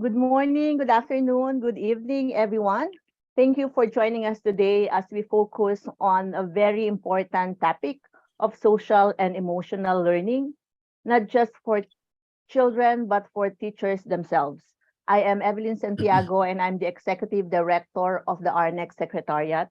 Good morning, good afternoon, good evening, everyone. Thank you for joining us today as we focus on a very important topic of social and emotional learning, not just for children, but for teachers themselves. I am Evelyn Santiago, and I'm the Executive Director of the RNEC Secretariat.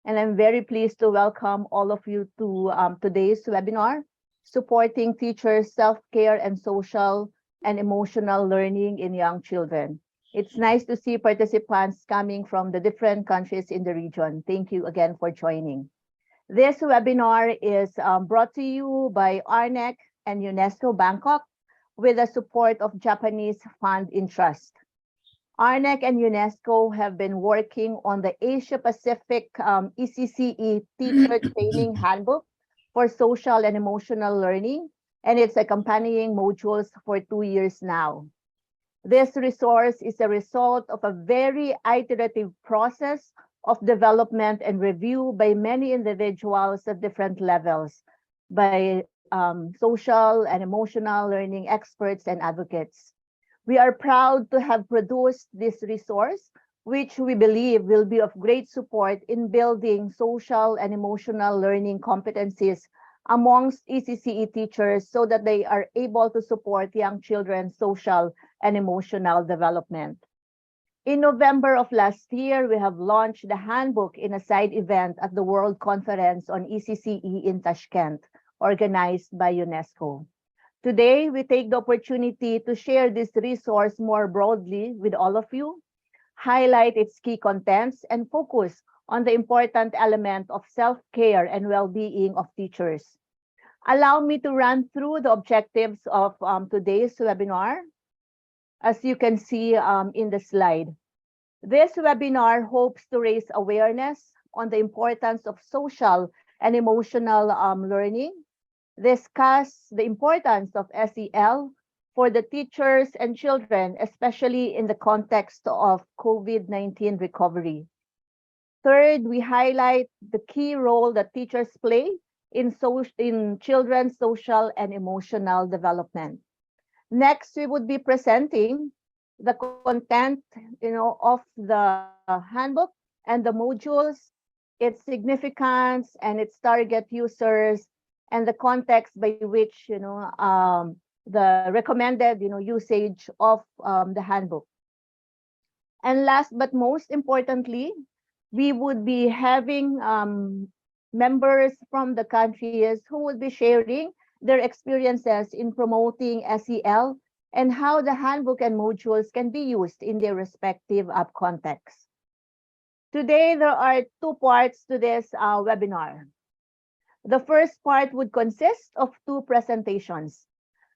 And I'm very pleased to welcome all of you to today's webinar, Supporting Teachers' Self-Care and Social and Emotional Learning in Young Children. It's nice to see participants coming from the different countries in the region. Thank you again for joining. This webinar is brought to you by RNEC and UNESCO Bangkok with the support of Japanese Fund in Trust. RNEC and UNESCO have been working on the Asia Pacific ECCE Teacher Training Handbook for Social and Emotional Learning, and its accompanying modules for 2 years now. This resource is a result of a very iterative process of development and review by many individuals at different levels, by social and emotional learning experts and advocates. We are proud to have produced this resource, which we believe will be of great support in building social and emotional learning competencies amongst ECCE teachers so that they are able to support young children's social and emotional development. In November of last year, we have launched the handbook in a side event at the World Conference on ECCE in Tashkent, organized by UNESCO. Today, we take the opportunity to share this resource more broadly with all of you, highlight its key contents, and focus on the important element of self-care and well-being of teachers. Allow me to run through the objectives of today's webinar, as you can see in the slide. This webinar hopes to raise awareness on the importance of social and emotional learning, discuss the importance of SEL for the teachers and children, especially in the context of COVID-19 recovery. Third, we highlight the key role that teachers play in children's social and emotional development. Next, we would be presenting the content, of the handbook and the modules, its significance and its target users, and the context by which, the recommended, usage of the handbook. And last but most importantly, we would be having members from the countries who would be sharing their experiences in promoting SEL and how the handbook and modules can be used in their respective contexts. Today, there are 2 parts to this webinar. The first part would consist of 2 presentations,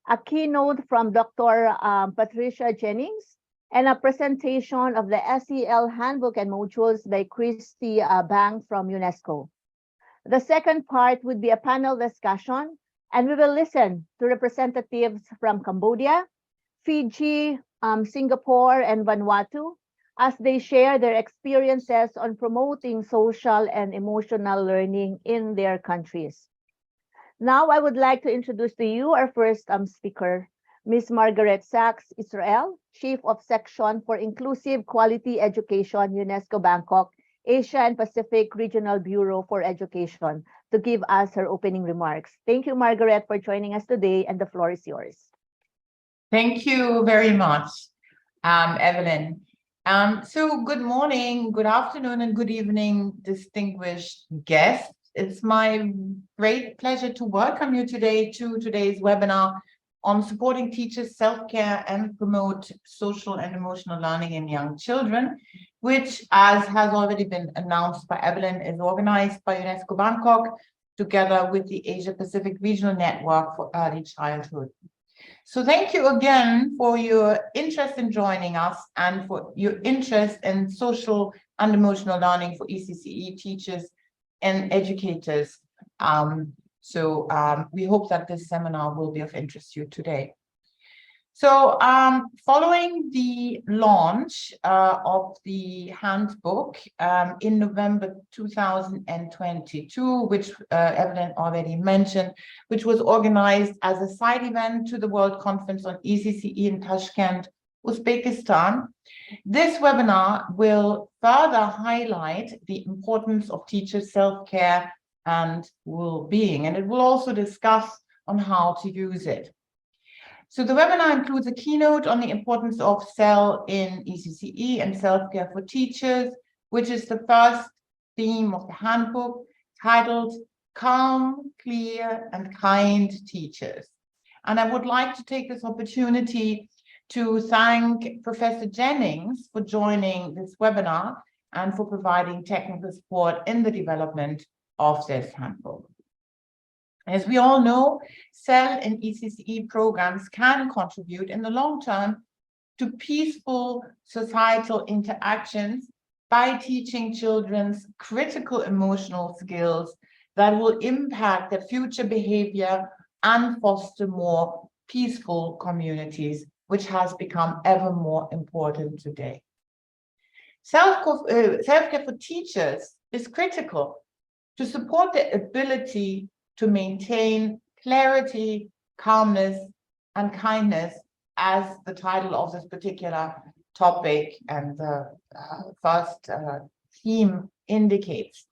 a keynote from Dr. Patricia Jennings, and a presentation of the SEL handbook and modules by Christy Bang from UNESCO. The second part would be a panel discussion, and we will listen to representatives from Cambodia, Fiji, Singapore, and Vanuatu as they share their experiences on promoting social and emotional learning in their countries. Now, I would like to introduce to you our first speaker, Ms. Margaret Sachs Israel, Chief of Section for Inclusive Quality Education, UNESCO Bangkok, Asia and Pacific Regional Bureau for Education, to give us her opening remarks. Thank you, Margaret, for joining us today, and the floor is yours. Thank you very much, Evelyn. So good morning, good afternoon, and good evening, distinguished guests. It's my great pleasure to welcome you today to today's webinar on supporting teachers' self-care and promote social and emotional learning in young children, which, as has already been announced by Evelyn, is organized by UNESCO Bangkok together with the Asia Pacific Regional Network for Early Childhood. So thank you again for your interest in joining us and for your interest in social and emotional learning for ECCE teachers and educators. We hope that this seminar will be of interest to you today. So following the launch of the handbook in November 2022, which Evelyn already mentioned, which was organized as a side event to the World Conference on ECCE in Tashkent Uzbekistan. This webinar will further highlight the importance of teachers' self-care and well-being, and it will also discuss on how to use it. So the webinar includes a keynote on the importance of SEL in ECCE and self-care for teachers, which is the first theme of the handbook, titled Calm, Clear, and Kind Teachers. And I would like to take this opportunity to thank Professor Jennings for joining this webinar and for providing technical support in the development of this handbook. As we all know, SEL and ECCE programs can contribute in the long term to peaceful societal interactions by teaching children's critical emotional skills that will impact their future behavior and foster more peaceful communities, which has become ever more important today. Self-care for teachers is critical to support their ability to maintain clarity, calmness, and kindness, as the title of this particular topic and the first theme indicates.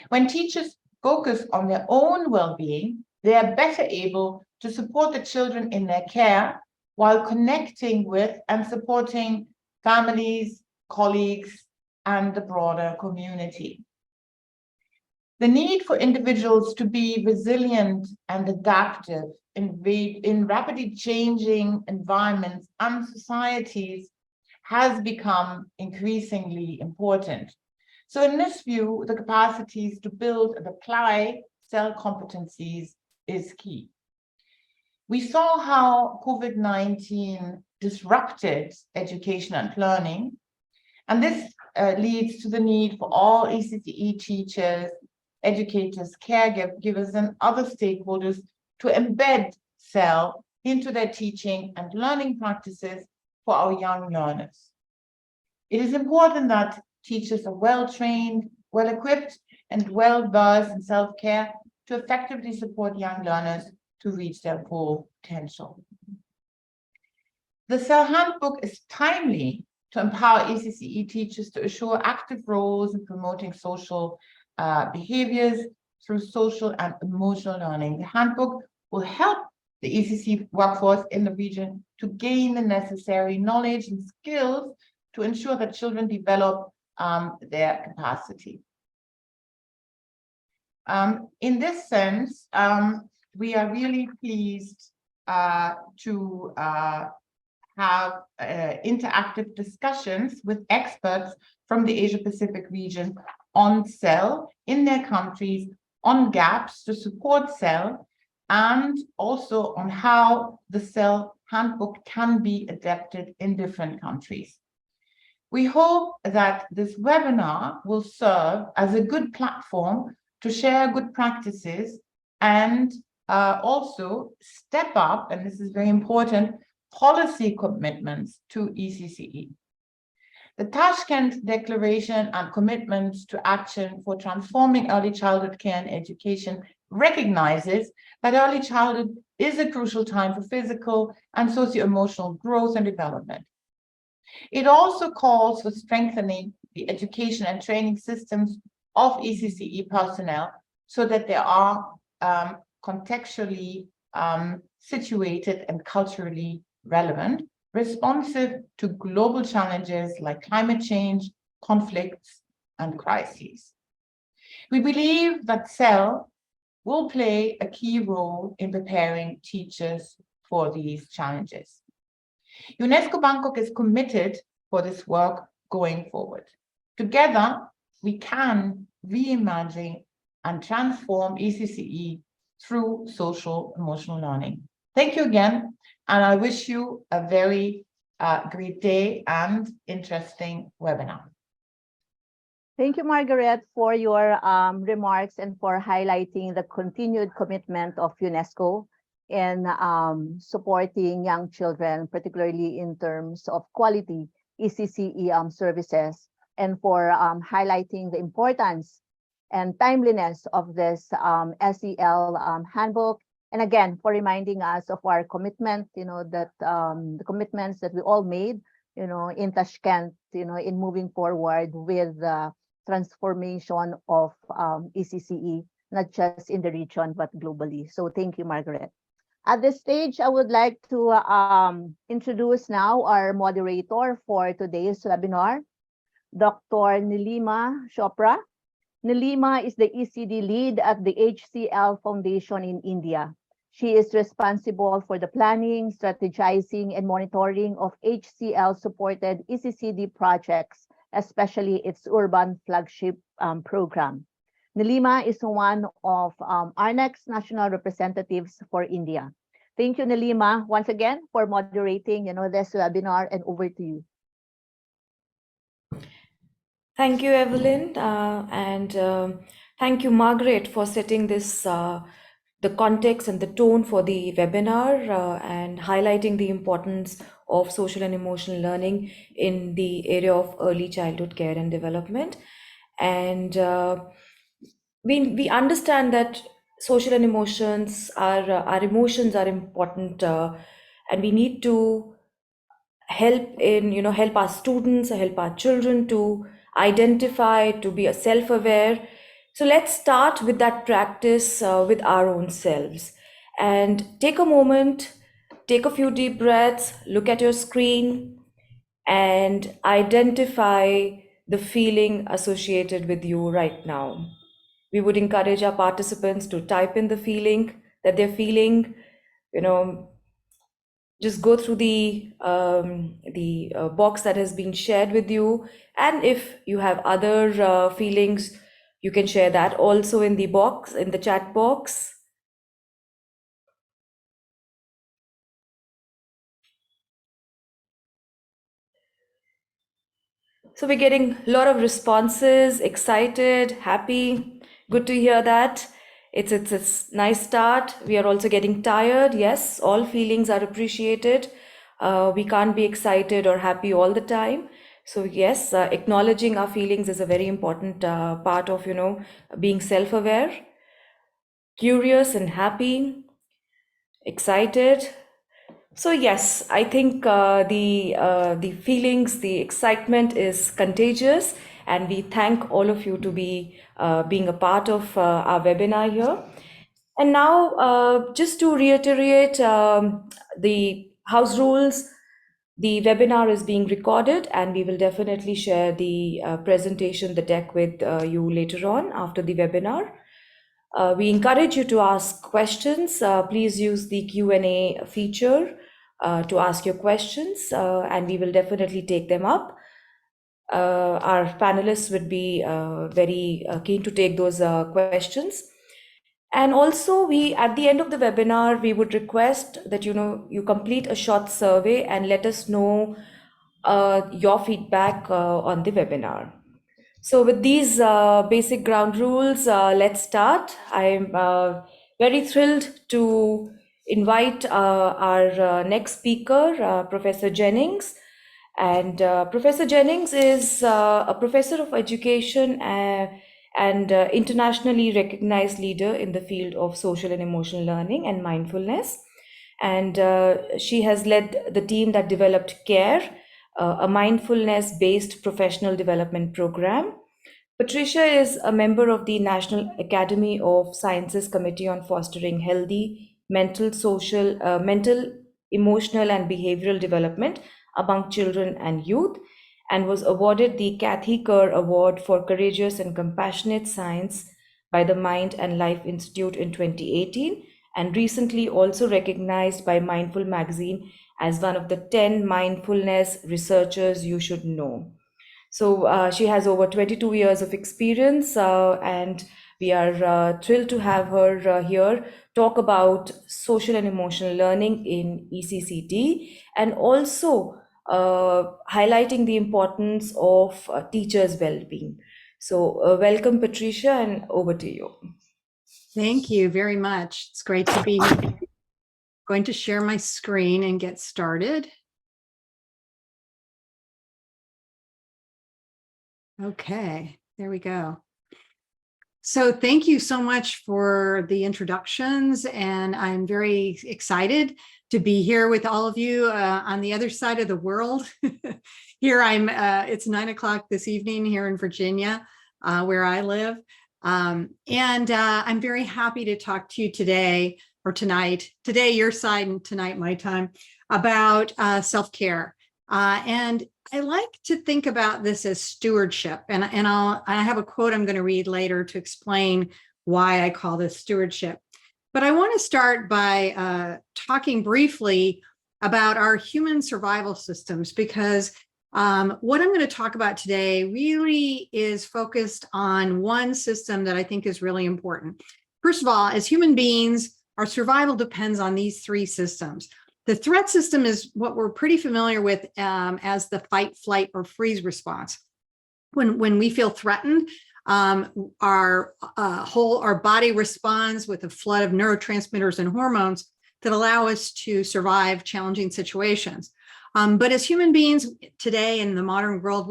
When teachers focus on their own well-being, they are better able to support the children in their care while connecting with and supporting families, colleagues, and the broader community. The need for individuals to be resilient and adaptive in rapidly changing environments and societies has become increasingly important. So in this view, the capacities to build and apply SEL competencies is key. We saw how COVID-19 disrupted education and learning, and this leads to the need for all ECCE teachers, educators, caregivers, and other stakeholders to embed SEL into their teaching and learning practices for our young learners. It is important that teachers are well-trained, well-equipped, and well-versed in self-care to effectively support young learners to reach their full potential. The SEL handbook is timely to empower ECCE teachers to assure active roles in promoting social behaviors through social and emotional learning. The handbook will help the ECC workforce in the region to gain the necessary knowledge and skills to ensure that children develop their capacity. In this sense, we are really pleased to have interactive discussions with experts from the Asia-Pacific region on SEL in their countries, on gaps to support SEL, and also on how the SEL handbook can be adapted in different countries. We hope that this webinar will serve as a good platform to share good practices and also step up, and this is very important, policy commitments to ECCE. The Tashkent Declaration and Commitments to Action for Transforming Early Childhood Care and Education recognizes that early childhood is a crucial time for physical and socio-emotional growth and development. It also calls for strengthening the education and training systems of ECCE personnel so that they are contextually situated and culturally relevant, responsive to global challenges like climate change, conflicts, and crises. We believe that SEL will play a key role in preparing teachers for these challenges. UNESCO Bangkok is committed for this work going forward. Together, we can reimagine and transform ECCE through social emotional learning. Thank you again, and I wish you a very great day and interesting webinar. Thank you, Margaret, for your remarks and for highlighting the continued commitment of UNESCO in supporting young children, particularly in terms of quality ECCE services, and for highlighting the importance and timeliness of this SEL handbook. And again, for reminding us of our commitment, that the commitments that we all made in Tashkent, in moving forward with the transformation of ECCE, not just in the region, but globally. So thank you, Margaret. At this stage, I would like to introduce now our moderator for today's webinar, Dr. Nilima Chopra. Nilima is the ECD lead at the HCL Foundation in India. She is responsible for the planning, strategizing, and monitoring of HCL-supported ECCD projects, especially its urban flagship program. Nilima is one of our next national representatives for India. Thank you, Nilima, once again for moderating, this webinar, and over to you. Thank you, Evelyn, and thank you, Margaret, for setting this, the context and the tone for the webinar and highlighting the importance of social and emotional learning in the area of early childhood care and development. And we understand that social and emotions are our emotions are important, and we need to help our students, help our children to identify, to be self-aware. So let's start with that practice with our own selves, and take a moment, take a few deep breaths, look at your screen and identify the feeling associated with you right now. We would encourage our participants to type in the feeling that they're feeling. Just go through the box that has been shared with you, and if you have other feelings, you can share that also in the box, in the chat box. So we're getting a lot of responses, excited, happy. Good to hear that. It's a nice start. We are also getting tired. Yes, all feelings are appreciated. We can't be excited or happy all the time. So yes, acknowledging our feelings is a very important part of, being self-aware, curious and happy, excited. So yes, I think the feelings, the excitement is contagious, and we thank all of you to be being a part of our webinar here. And now, just to reiterate the house rules, the webinar is being recorded, and we will definitely share the presentation, the deck with you later on after the webinar. We encourage you to ask questions. Please use the Q&A feature to ask your questions, and we will definitely take them up. Our panelists would be very keen to take those questions. And also, at the end of the webinar, we would request that you complete a short survey and let us know your feedback on the webinar. So with these basic ground rules, let's start. I'm very thrilled to invite our next speaker, Professor Jennings. And Professor Jennings is a professor of education and internationally recognized leader in the field of social and emotional learning and mindfulness. And she has led the team that developed CARE, a mindfulness-based professional development program. Patricia is a member of the National Academy of Sciences Committee on Fostering Healthy Mental, Emotional, and Behavioral Development among Children and Youth, and was awarded the Kathy Kerr Award for Courageous and Compassionate Science by the Mind and Life Institute in 2018, and recently also recognized by Mindful Magazine as one of the 10 mindfulness researchers you should know. So she has over 22 years of experience, and we are thrilled to have her here talk about social and emotional learning in ECCD, and also highlighting the importance of teachers' well-being. So welcome, Patricia, and over to you. Thank you very much. It's great to be here. Going to share my screen and get started. Okay, there we go. So thank you so much for the introductions, and I'm very excited to be here with all of you on the other side of the world Here it's 9 o'clock this evening here in Virginia, where I live. And I'm very happy to talk to you today or tonight, today your side and tonight my time, about self-care. And I like to think about this as stewardship. And I have a quote I'm going to read later to explain why I call this stewardship. But I want to start by talking briefly about our human survival systems, because what I'm going to talk about today really is focused on one system that I think is really important. First of all, as human beings, our survival depends on these three systems. The threat system is what we're pretty familiar with as the fight, flight, or freeze response. When we feel threatened, our body responds with a flood of neurotransmitters and hormones that allow us to survive challenging situations. But as human beings today in the modern world,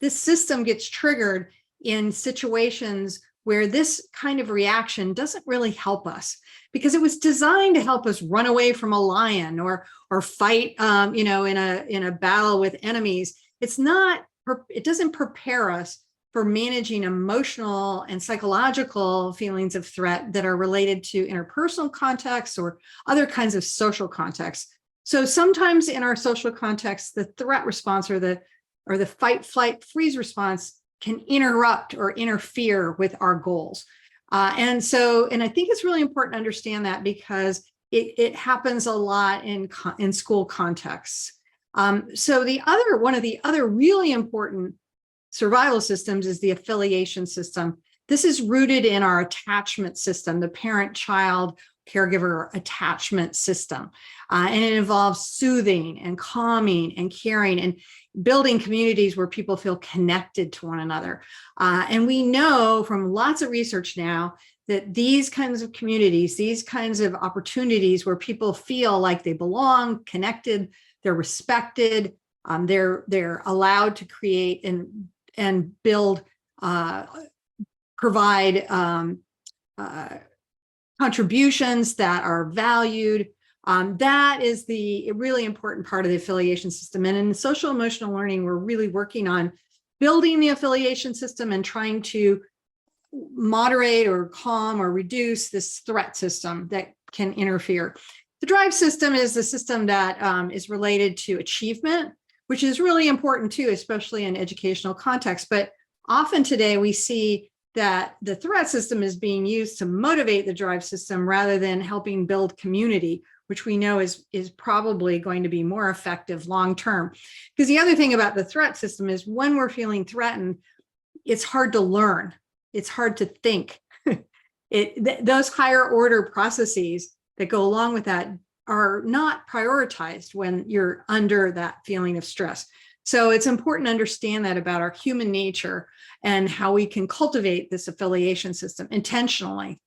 this system gets triggered in situations where this kind of reaction doesn't really help us, because it was designed to help us run away from a lion or fight, in a battle with enemies. It doesn't prepare us for managing emotional and psychological feelings of threat that are related to interpersonal contexts or other kinds of social contexts. So sometimes in our social context, the threat response or the fight, flight, freeze response can interrupt or interfere with our goals. And I think it's really important to understand that, because it happens a lot in school contexts. So one of the other really important survival systems is the affiliation system. This is rooted in our attachment system, the parent-child caregiver attachment system. And it involves soothing and calming and caring and building communities where people feel connected to one another. And we know from lots of research now that these kinds of communities, these kinds of opportunities where people feel like they belong, connected, they're respected, they're allowed to create and build, provide contributions that are valued. That is the really important part of the affiliation system. And in social emotional learning, we're really working on building the affiliation system and trying to moderate or calm or reduce this threat system that can interfere. The drive system is the system that is related to achievement, which is really important too, especially in educational context. But often today we see that the threat system is being used to motivate the drive system rather than helping build community, which we know is probably going to be more effective long-term. Because the other thing about the threat system is when we're feeling threatened, it's hard to learn. It's hard to think. Those higher order processes that go along with that are not prioritized when you're under that feeling of stress. So it's important to understand that about our human nature and how we can cultivate this affiliation system intentionally.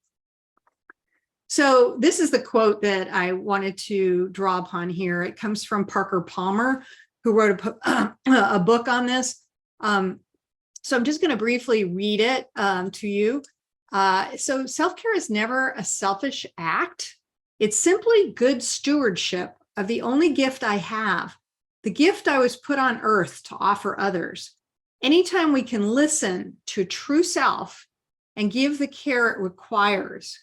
So this is the quote that I wanted to draw upon here. It comes from Parker Palmer, who wrote a book on this. So I'm just going to briefly read it to you. So self-care is never a selfish act. It's simply good stewardship of the only gift I have, the gift I was put on earth to offer others. Anytime we can listen to true self and give the care it requires,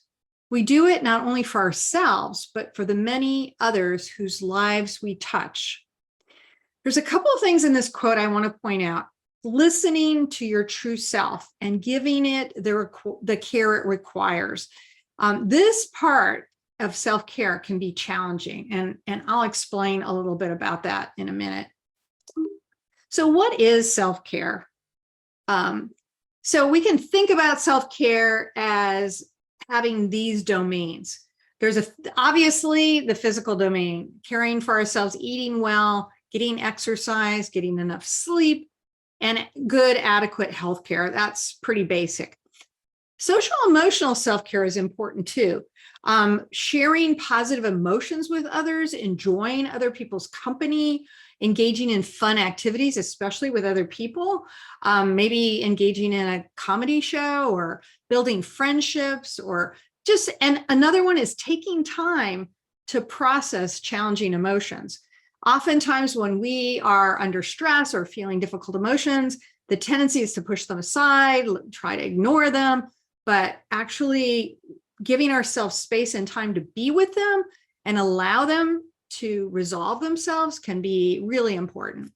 we do it not only for ourselves, but for the many others whose lives we touch. There's a couple of things in this quote I want to point out. Listening to your true self and giving it the care it requires. This part of self-care can be challenging, and I'll explain a little bit about that in a minute. So what is self-care? So we can think about self-care as having these domains. There's obviously the physical domain, caring for ourselves, eating well, getting exercise, getting enough sleep, and good, adequate healthcare. That's pretty basic. Social emotional self-care is important too. Sharing positive emotions with others, enjoying other people's company, engaging in fun activities, especially with other people, maybe engaging in a comedy show or building friendships, and another one is taking time to process challenging emotions. Oftentimes when we are under stress or feeling difficult emotions, the tendency is to push them aside, try to ignore them, but actually giving ourselves space and time to be with them and allow them to resolve themselves can be really important.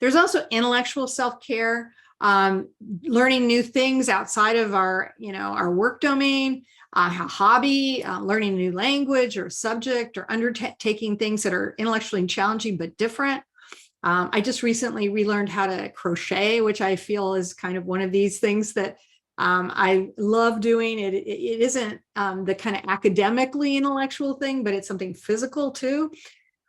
There's also intellectual self-care, learning new things outside of our work domain, a hobby, learning a new language or subject, or undertaking things that are intellectually challenging but different. I just recently relearned how to crochet, which I feel is kind of one of these things that I love doing. It isn't the kind of academically intellectual thing, but it's something physical too.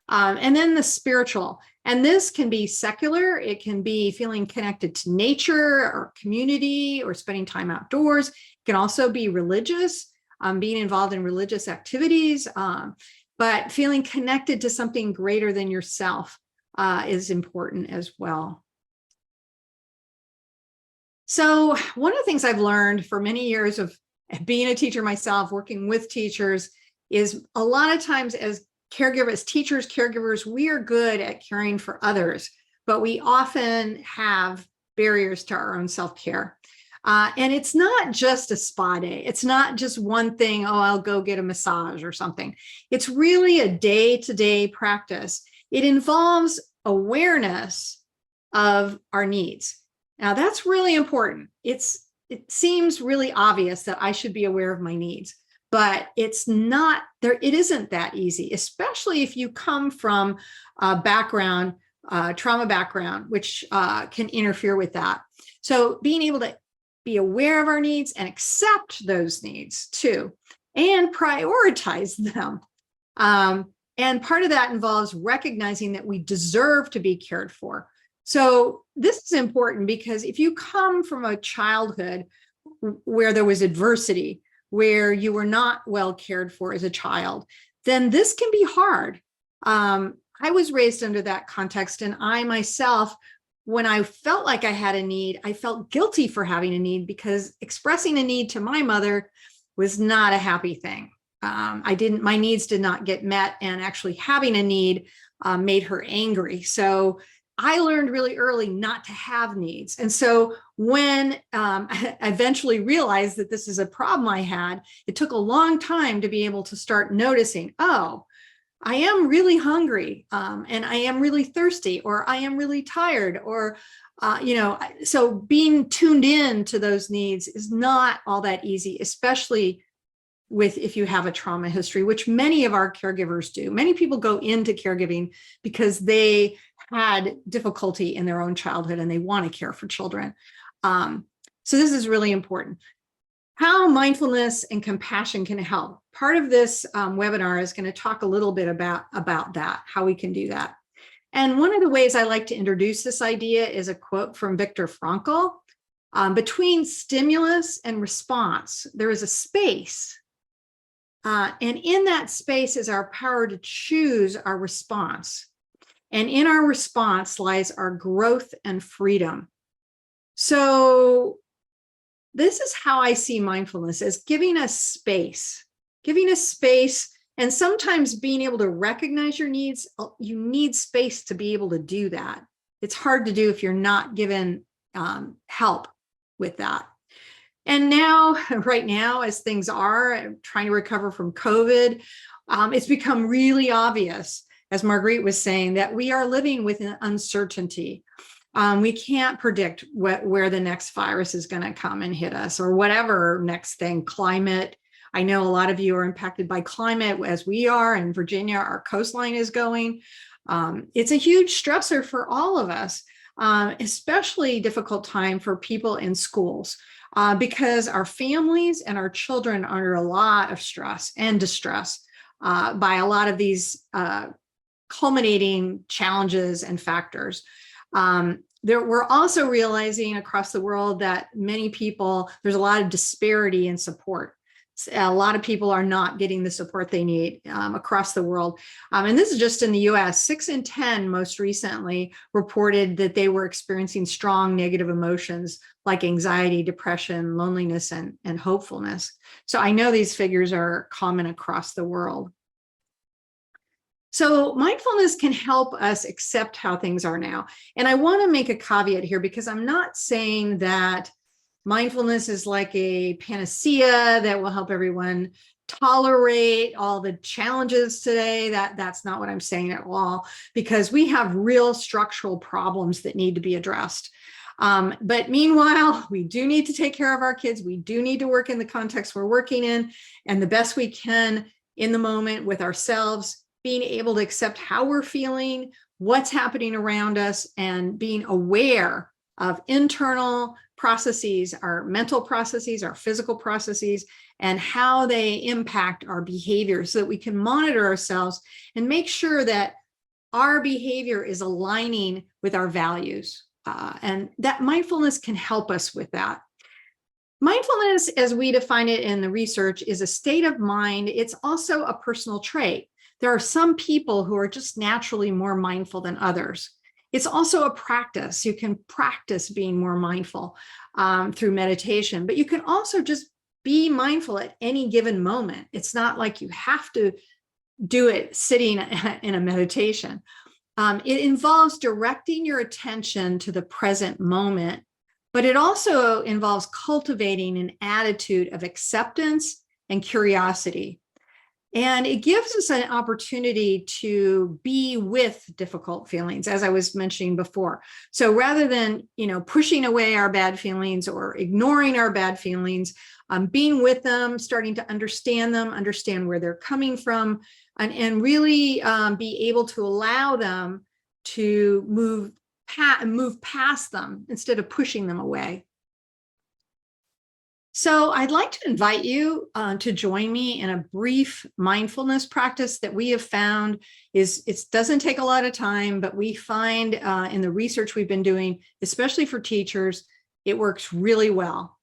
And then the spiritual, and this can be secular. It can be feeling connected to nature or community or spending time outdoors. It can also be religious, being involved in religious activities, but feeling connected to something greater than yourself is important as well. So one of the things I've learned for many years of being a teacher myself, working with teachers, is a lot of times as teachers, caregivers, we are good at caring for others, but we often have barriers to our own self-care. And it's not just a spa day. It's not just one thing, oh, I'll go get a massage or something. It's really a day-to-day practice. It involves awareness of our needs. Now, that's really important. It seems really obvious that I should be aware of my needs, but it's not there. It isn't that easy, especially if you come from a background, trauma background, which can interfere with that. So being able to be aware of our needs and accept those needs too, and prioritize them. And part of that involves recognizing that we deserve to be cared for. So this is important because if you come from a childhood where there was adversity, where you were not well cared for as a child, then this can be hard. I was raised under that context, and I myself, when I felt like I had a need, I felt guilty for having a need because expressing a need to my mother was not a happy thing. My needs did not get met, and actually having a need made her angry. So I learned really early not to have needs. And so when I eventually realized that this is a problem I had, it took a long time to be able to start noticing, oh, I am really hungry, and I am really thirsty, or I am really tired, or, so being tuned in to those needs is not all that easy, especially if you have a trauma history, which many of our caregivers do. Many people go into caregiving because they had difficulty in their own childhood and they want to care for children. So this is really important. How mindfulness and compassion can help. Part of this webinar is going to talk a little bit about that, how we can do that. And one of the ways I like to introduce this idea is a quote from Viktor Frankl. Between stimulus and response, there is a space. And in that space is our power to choose our response. And in our response lies our growth and freedom. So this is how I see mindfulness, as giving us space, and sometimes being able to recognize your needs. You need space to be able to do that. It's hard to do if you're not given help with that. And now, right now, as things are, trying to recover from COVID, it's become really obvious, as Marguerite was saying, that we are living with an uncertainty. We can't predict where the next virus is going to come and hit us, or whatever next thing, climate. I know a lot of you are impacted by climate, as we are in Virginia. Our coastline is going. It's a huge stressor for all of us, especially difficult time for people in schools. Because our families and our children are under a lot of stress and distress by a lot of these culminating challenges and factors. We're also realizing across the world that many people, there's a lot of disparity in support. A lot of people are not getting the support they need across the world. And this is just in the US. 6 in 10 most recently reported that they were experiencing strong negative emotions like anxiety, depression, loneliness, and hopefulness. So I know these figures are common across the world. So mindfulness can help us accept how things are now. And I want to make a caveat here, because I'm not saying that mindfulness is like a panacea that will help everyone tolerate all the challenges today. That's not what I'm saying at all, because we have real structural problems that need to be addressed. But meanwhile, we do need to take care of our kids. We do need to work in the context we're working in, and the best we can in the moment with ourselves, being able to accept how we're feeling, what's happening around us, and being aware of internal processes, our mental processes, our physical processes, and how they impact our behavior, so that we can monitor ourselves and make sure that our behavior is aligning with our values. And that mindfulness can help us with that. Mindfulness, as we define it in the research, is a state of mind. It's also a personal trait. There are some people who are just naturally more mindful than others. It's also a practice. You can practice being more mindful through meditation, but you can also just be mindful at any given moment. It's not like you have to do it sitting in a meditation. It involves directing your attention to the present moment, but it also involves cultivating an attitude of acceptance and curiosity. And it gives us an opportunity to be with difficult feelings, as I was mentioning before. So rather than, pushing away our bad feelings or ignoring our bad feelings, being with them, starting to understand them, understand where they're coming from, and really be able to allow them to move past them instead of pushing them away. So I'd like to invite you to join me in a brief mindfulness practice that we have found it doesn't take a lot of time, but we find in the research we've been doing, especially for teachers, it works really well.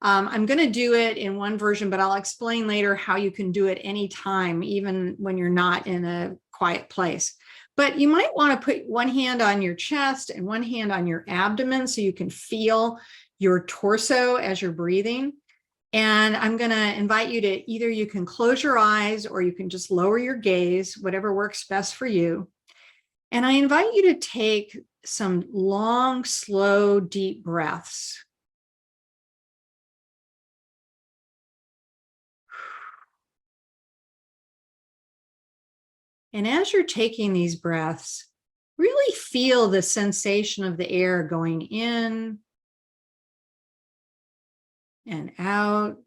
I'm going to do it in one version, but I'll explain later how you can do it anytime, even when you're not in a quiet place. But you might want to put one hand on your chest and one hand on your abdomen so you can feel your torso as you're breathing. And I'm going to invite you to either you can close your eyes or you can just lower your gaze, whatever works best for you. And I invite you to take some long, slow, deep breaths. And as you're taking these breaths, really feel the sensation of the air going in and out.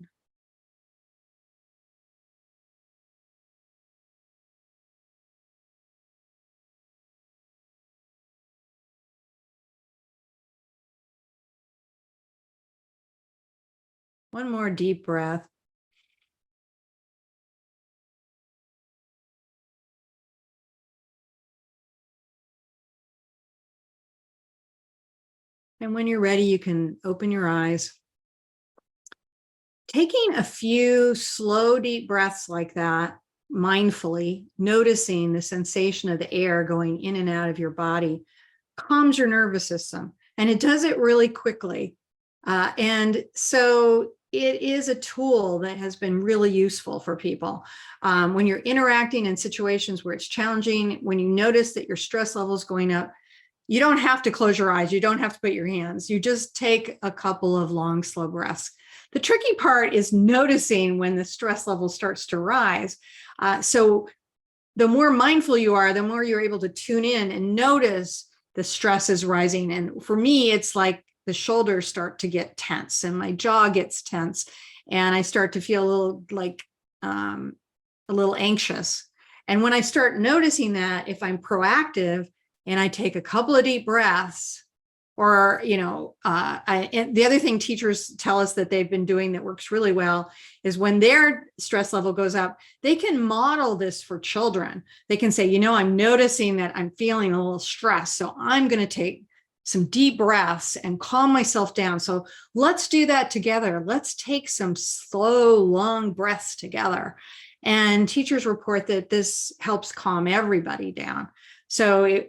One more deep breath. And when you're ready, you can open your eyes. Taking a few slow, deep breaths like that, mindfully, noticing the sensation of the air going in and out of your body, calms your nervous system. And it does it really quickly. And so it is a tool that has been really useful for people. When you're interacting in situations where it's challenging, when you notice that your stress level is going up, you don't have to close your eyes. You don't have to put your hands. You just take a couple of long, slow breaths. The tricky part is noticing when the stress level starts to rise. So the more mindful you are, the more you're able to tune in and notice the stress is rising. And for me, it's like the shoulders start to get tense and my jaw gets tense. And I start to feel a little anxious. And when I start noticing that, if I'm proactive and I take a couple of deep breaths, or, and the other thing teachers tell us that they've been doing that works really well is when their stress level goes up, they can model this for children. They can say, I'm noticing that I'm feeling a little stressed, so I'm going to take some deep breaths and calm myself down. So let's do that together. Let's take some slow, long breaths together. And teachers report that this helps calm everybody down. So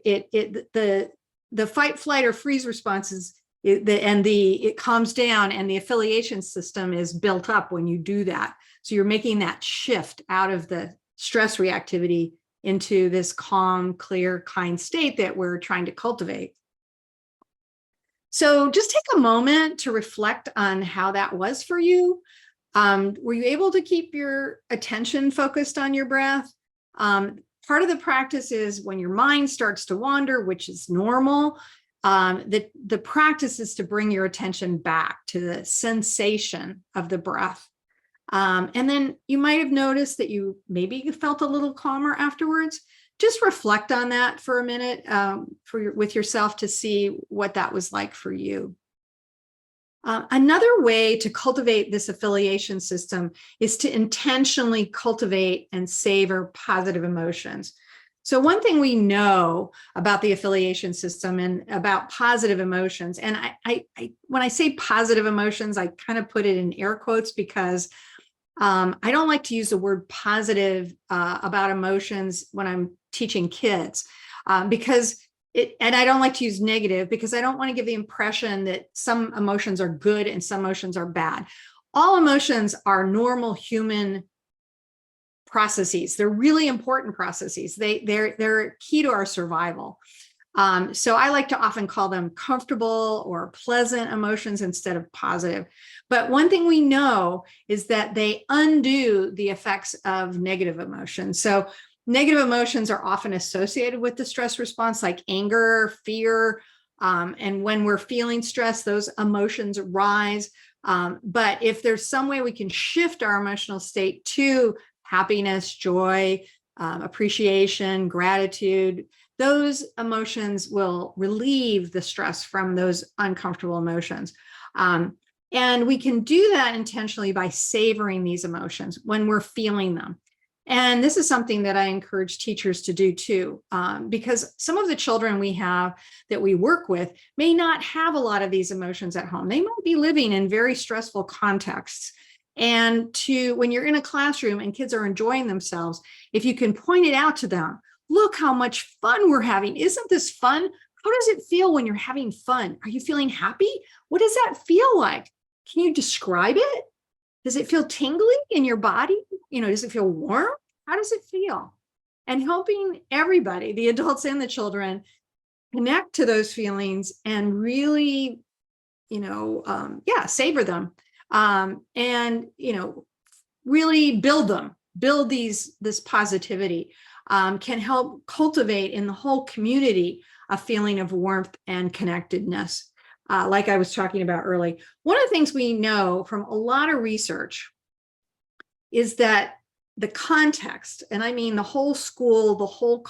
the fight, flight, or freeze responses, it calms down, and the affiliation system is built up when you do that. So you're making that shift out of the stress reactivity into this calm, clear, kind state that we're trying to cultivate. So just take a moment to reflect on how that was for you. Were you able to keep your attention focused on your breath? Part of the practice is when your mind starts to wander, which is normal, the practice is to bring your attention back to the sensation of the breath. And then you might have noticed that you maybe felt a little calmer afterwards. Just reflect on that for a minute with yourself to see what that was like for you. Another way to cultivate this affiliation system is to intentionally cultivate and savor positive emotions. So one thing we know about the affiliation system and about positive emotions, and when I say positive emotions, I kind of put it in air quotes because I don't like to use the word positive about emotions when I'm teaching kids and I don't like to use negative because I don't want to give the impression that some emotions are good and some emotions are bad. All emotions are normal human processes. They're really important processes. They're key to our survival. So I like to often call them comfortable or pleasant emotions instead of positive. But one thing we know is that they undo the effects of negative emotions. So negative emotions are often associated with the stress response, like anger, fear. And when we're feeling stress, those emotions rise. But if there's some way we can shift our emotional state to happiness, joy, appreciation, gratitude, those emotions will relieve the stress from those uncomfortable emotions. And we can do that intentionally by savoring these emotions when we're feeling them. And this is something that I encourage teachers to do too, because some of the children we have that we work with may not have a lot of these emotions at home. They might be living in very stressful contexts. And when you're in a classroom and kids are enjoying themselves, if you can point it out to them, look how much fun we're having. Isn't this fun? How does it feel when you're having fun? Are you feeling happy? What does that feel like? Can you describe it? Does it feel tingly in your body? Does it feel warm? How does it feel? And helping everybody, the adults and the children, connect to those feelings and really, savor them. And, really build this positivity, can help cultivate in the whole community a feeling of warmth and connectedness. Like I was talking about earlier. One of the things we know from a lot of research is that the context, and I mean the whole school, the whole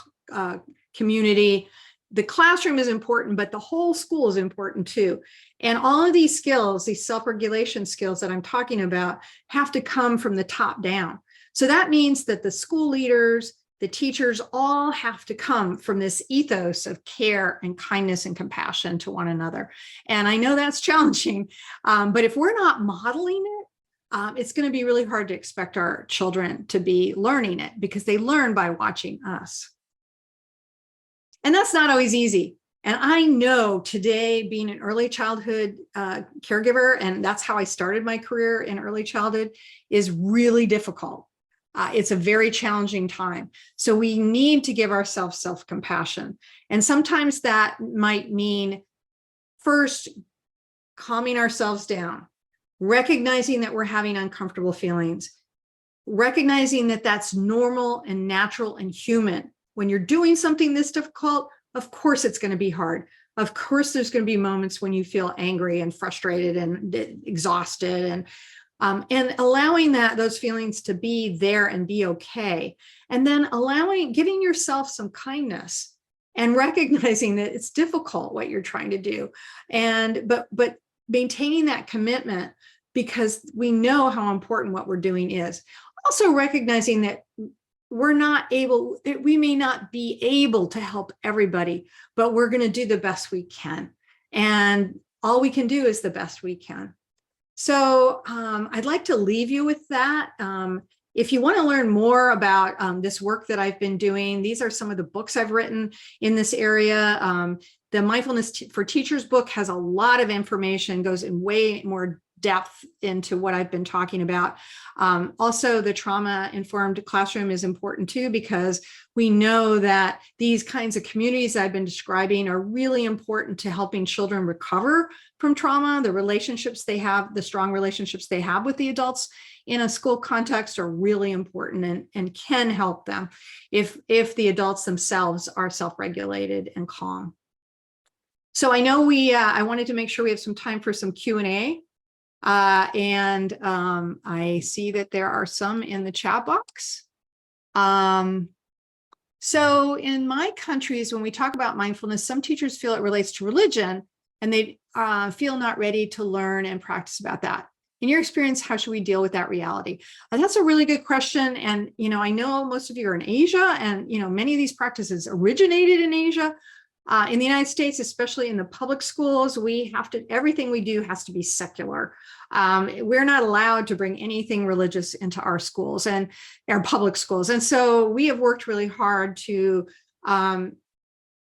community, the classroom is important, but the whole school is important too. And all of these skills, these self-regulation skills that I'm talking about, have to come from the top down. So that means that the school leaders, the teachers all have to come from this ethos of care and kindness and compassion to one another. And I know that's challenging, but if we're not modeling it, it's going to be really hard to expect our children to be learning it because they learn by watching us. And that's not always easy. And I know today, being an early childhood caregiver, and that's how I started my career in early childhood, is really difficult. It's a very challenging time. So we need to give ourselves self-compassion. And sometimes that might mean first calming ourselves down, recognizing that we're having uncomfortable feelings, recognizing that that's normal and natural and human. When you're doing something this difficult, of course it's going to be hard. Of course, there's going to be moments when you feel angry and frustrated and exhausted, and allowing those feelings to be there and be okay. And then giving yourself some kindness and recognizing that it's difficult what you're trying to do. But maintaining that commitment because we know how important what we're doing is. Also recognizing that we may not be able to help everybody, but we're going to do the best we can. And all we can do is the best we can. So I'd like to leave you with that. If you want to learn more about this work that I've been doing, these are some of the books I've written in this area. The Mindfulness for Teachers book has a lot of information, goes in way more depth into what I've been talking about. Also, the trauma-informed classroom is important too, because we know that these kinds of communities I've been describing are really important to helping children recover from trauma. The relationships they have, the strong relationships they have with the adults in a school context are really important and can help them if the adults themselves are self-regulated and calm. So I know I wanted to make sure we have some time for some Q&A. I see that there are some in the chat box. So in my countries, when we talk about mindfulness, some teachers feel it relates to religion and they feel not ready to learn and practice about that. In your experience, how should we deal with that reality? That's a really good question. And, I know most of you are in Asia and, many of these practices originated in Asia. In the United States, especially in the public schools, everything we do has to be secular. We're not allowed to bring anything religious into our schools and our public schools. And so we have worked really hard to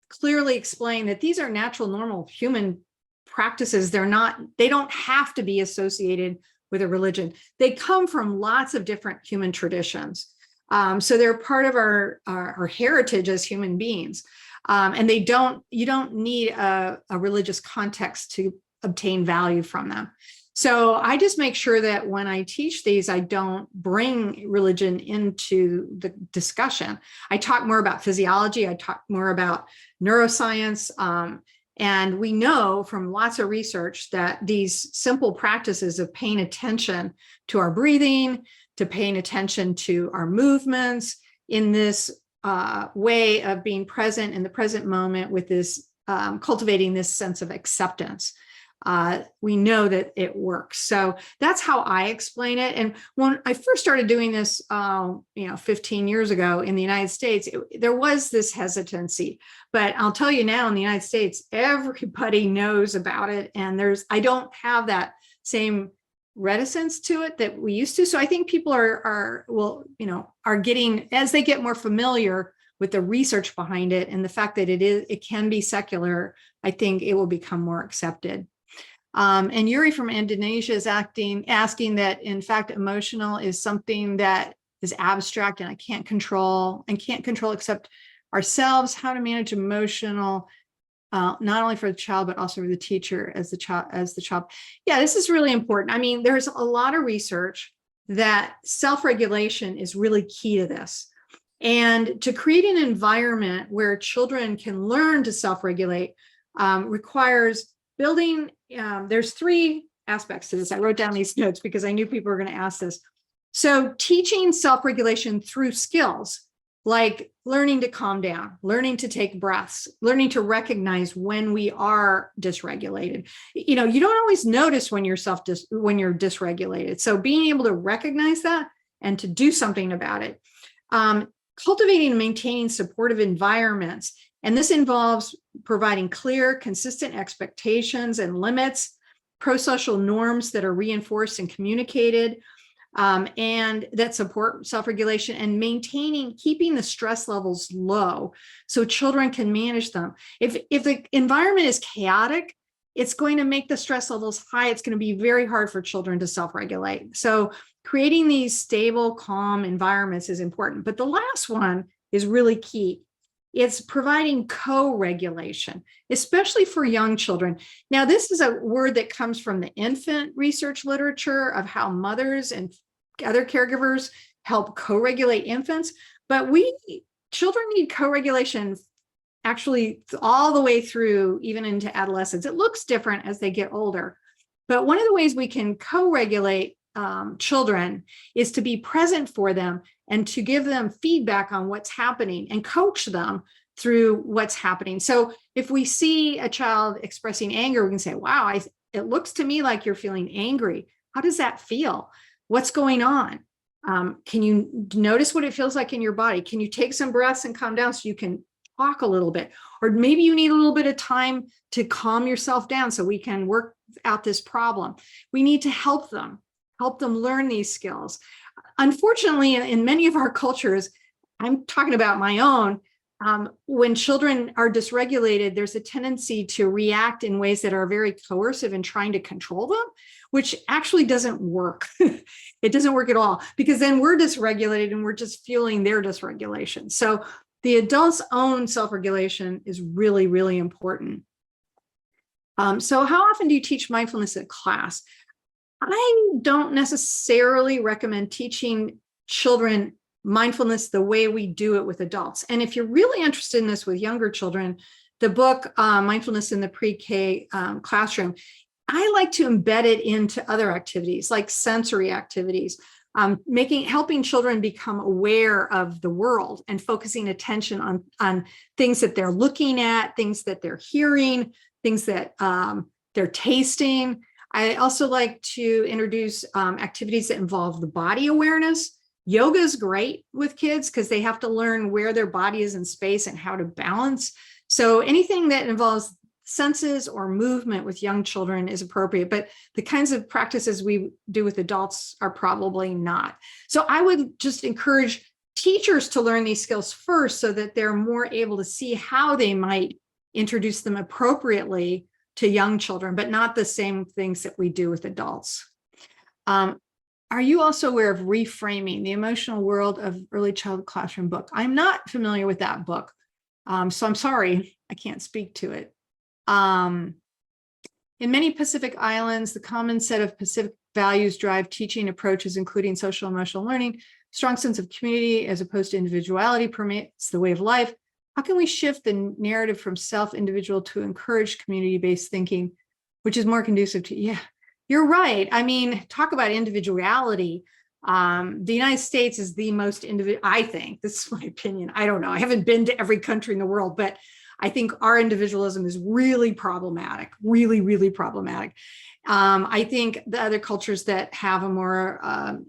clearly explain that these are natural, normal human practices. They don't have to be associated with a religion. They come from lots of different human traditions. So they're part of our heritage as human beings. And you don't need a religious context to obtain value from them. So I just make sure that when I teach these, I don't bring religion into the discussion. I talk more about physiology. I talk more about neuroscience. And we know from lots of research that these simple practices of paying attention to our breathing, to paying attention to our movements in this way of being present in the present moment with this, cultivating this sense of acceptance. We know that it works. So that's how I explain it. And when I first started doing this, 15 years ago in the United States, there was this hesitancy, but I'll tell you now in the United States, everybody knows about it. And I don't have that same reticence to it that we used to. So I think people are getting, as they get more familiar with the research behind it and the fact that it can be secular, I think it will become more accepted. And Yuri from Indonesia is asking that, in fact, emotional is something that is abstract and I can't control except ourselves. How to manage emotional, not only for the child, but also for the teacher as the child. Yeah, this is really important. I mean, there's a lot of research that self-regulation is really key to this. And to create an environment where children can learn to self-regulate requires building, there's 3 aspects to this. I wrote down these notes because I knew people were going to ask this. So teaching self-regulation through skills like learning to calm down, learning to take breaths, learning to recognize when we are dysregulated. You don't always notice when you're dysregulated. So being able to recognize that and to do something about it. Cultivating and maintaining supportive environments. And this involves providing clear, consistent expectations and limits, pro-social norms that are reinforced and communicated, and that support self-regulation, and keeping the stress levels low so children can manage them. If the environment is chaotic, it's going to make the stress levels high. It's going to be very hard for children to self-regulate. So creating these stable, calm environments is important. But the last one is really key. It's providing co-regulation, especially for young children. Now, this is a word that comes from the infant research literature of how mothers and other caregivers help co-regulate infants. But children need co-regulation actually all the way through, even into adolescence. It looks different as they get older. But one of the ways we can co-regulate children is to be present for them and to give them feedback on what's happening and coach them through what's happening. So if we see a child expressing anger, we can say, wow, it looks to me like you're feeling angry. How does that feel? What's going on? Can you notice what it feels like in your body? Can you take some breaths and calm down so you can talk a little bit? Or maybe you need a little bit of time to calm yourself down so we can work out this problem. We need to help them learn these skills. Unfortunately, in many of our cultures, I'm talking about my own, when children are dysregulated, there's a tendency to react in ways that are very coercive in trying to control them, which actually doesn't work. It doesn't work at all, because then we're dysregulated and we're just fueling their dysregulation. So the adult's own self-regulation is really, really important. So how often do you teach mindfulness in class? I don't necessarily recommend teaching children mindfulness the way we do it with adults. And if you're really interested in this with younger children, the book, Mindfulness in the Pre-K Classroom, I like to embed it into other activities like sensory activities, helping children become aware of the world and focusing attention on things that they're looking at, things that they're hearing, things that they're tasting. I also like to introduce activities that involve the body awareness. Yoga is great with kids because they have to learn where their body is in space and how to balance. So anything that involves senses or movement with young children is appropriate, but the kinds of practices we do with adults are probably not. So I would just encourage teachers to learn these skills first so that they're more able to see how they might introduce them appropriately to young children, but not the same things that we do with adults. Are you also aware of Reframing, the Emotional World of Early Childhood Classroom book? I'm not familiar with that book, so I'm sorry, I can't speak to it. In many Pacific Islands, the common set of Pacific values drive teaching approaches, including social emotional learning. Strong sense of community as opposed to individuality permeates the way of life. How can we shift the narrative from self-individual to encourage community-based thinking, which is more conducive to, yeah, you're right. I mean, talk about individuality. The United States is the most individual, I think, this is my opinion. I don't know. I haven't been to every country in the world, but I think our individualism is really problematic, really, really problematic. I think the other cultures that have a more,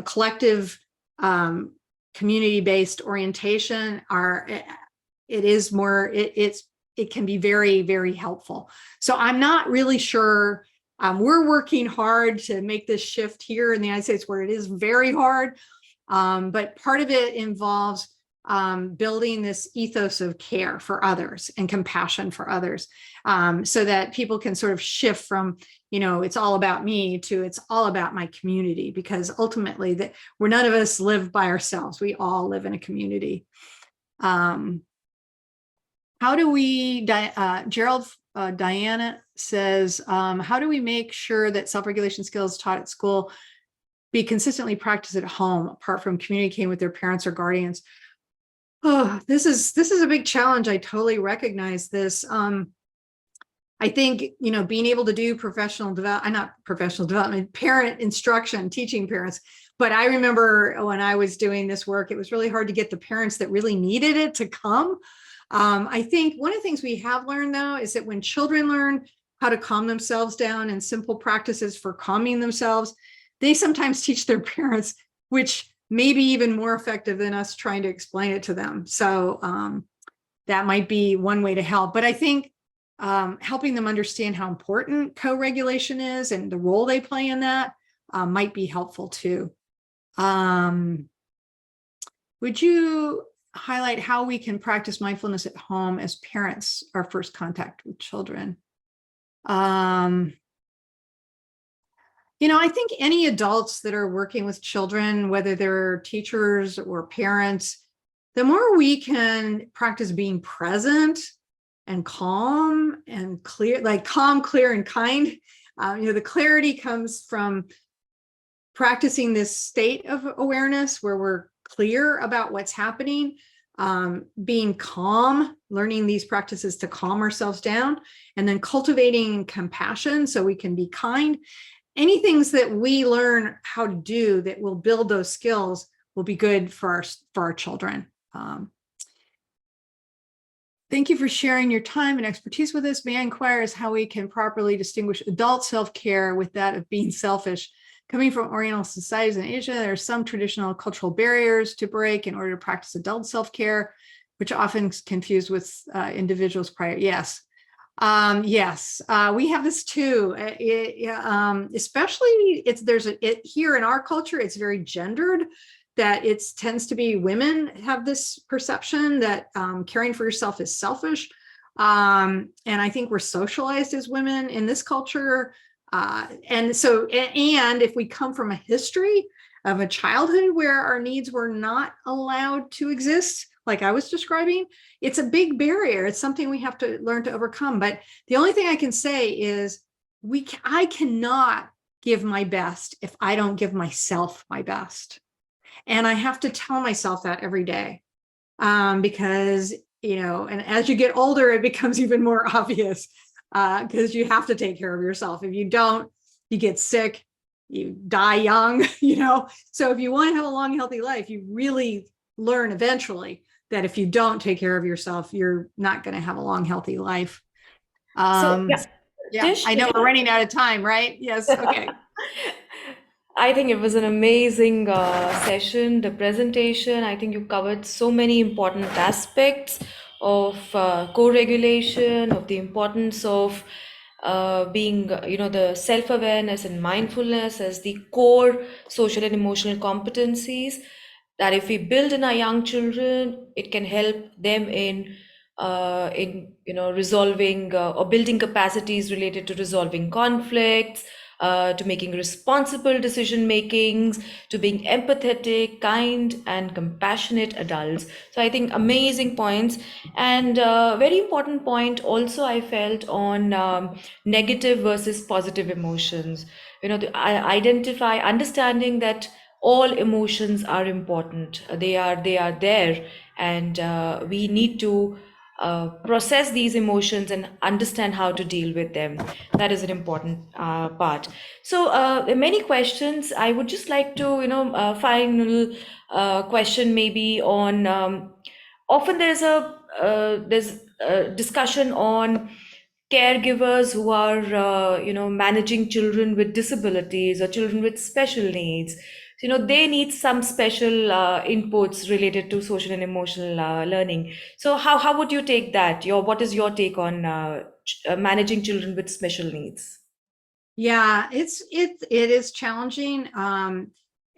collective, community-based orientation it can be very, very helpful. So I'm not really sure. We're working hard to make this shift here in the United States where it is very hard. But part of it involves building this ethos of care for others and compassion for others, so that people can sort of shift from, it's all about me to it's all about my community, because ultimately none of us live by ourselves. We all live in a community. How do we, Diana says, how do we make sure that self-regulation skills taught at school be consistently practiced at home, apart from communicating with their parents or guardians? Oh, this is a big challenge. I totally recognize this. I think, being able to do parent instruction, teaching parents. But I remember when I was doing this work, it was really hard to get the parents that really needed it to come. I think one of the things we have learned, though, is that when children learn how to calm themselves down and simple practices for calming themselves, they sometimes teach their parents, which may be even more effective than us trying to explain it to them. So that might be one way to help. But I think helping them understand how important co-regulation is and the role they play in that might be helpful too. Would you highlight how we can practice mindfulness at home as parents, our first contact with children? I think any adults that are working with children, whether they're teachers or parents, the more we can practice being present and calm and clear, like calm, clear, and kind. The clarity comes from practicing this state of awareness where we're clear about what's happening, being calm, learning these practices to calm ourselves down, and then cultivating compassion so we can be kind. Any things that we learn how to do that will build those skills will be good for our children. Thank you for sharing your time and expertise with us. May I inquire as how we can properly distinguish adult self-care with that of being selfish? Coming from Oriental societies in Asia, there are some traditional cultural barriers to break in order to practice adult self-care, which often is confused with individuals' prior. Yes. Yes, we have this too. Especially here in our culture, it's very gendered. that it tends to be women have this perception that caring for yourself is selfish. And I think we're socialized as women in this culture. And if we come from a history of a childhood where our needs were not allowed to exist, like I was describing, it's a big barrier. It's something we have to learn to overcome. But the only thing I can say is I cannot give my best if I don't give myself my best. And I have to tell myself that every day, because, and as you get older, it becomes even more obvious, because you have to take care of yourself. If you don't, you get sick, you die young, So if you want to have a long, healthy life, you really learn eventually that if you don't take care of yourself, you're not going to have a long, healthy life. Yeah, Tish, I know we're running out of time, right? Yes. Okay. I think it was an amazing session, the presentation. I think you covered so many important aspects of co-regulation, of the importance of being, the self-awareness and mindfulness as the core social and emotional competencies that if we build in our young children, it can help them in resolving or building capacities related to resolving conflicts, to making responsible decision makings, to being empathetic, kind, and compassionate adults. So I think amazing points, and very important point also I felt on negative versus positive emotions. To identify, understanding that all emotions are important. They are there, and we need to process these emotions and understand how to deal with them. That is an important part. So many questions. I would just like to, final question maybe on. Often there's a discussion on caregivers who are, managing children with disabilities or children with special needs. They need some special inputs related to social and emotional learning. So how would you take that? What is your take on managing children with special needs? Yeah, it is challenging.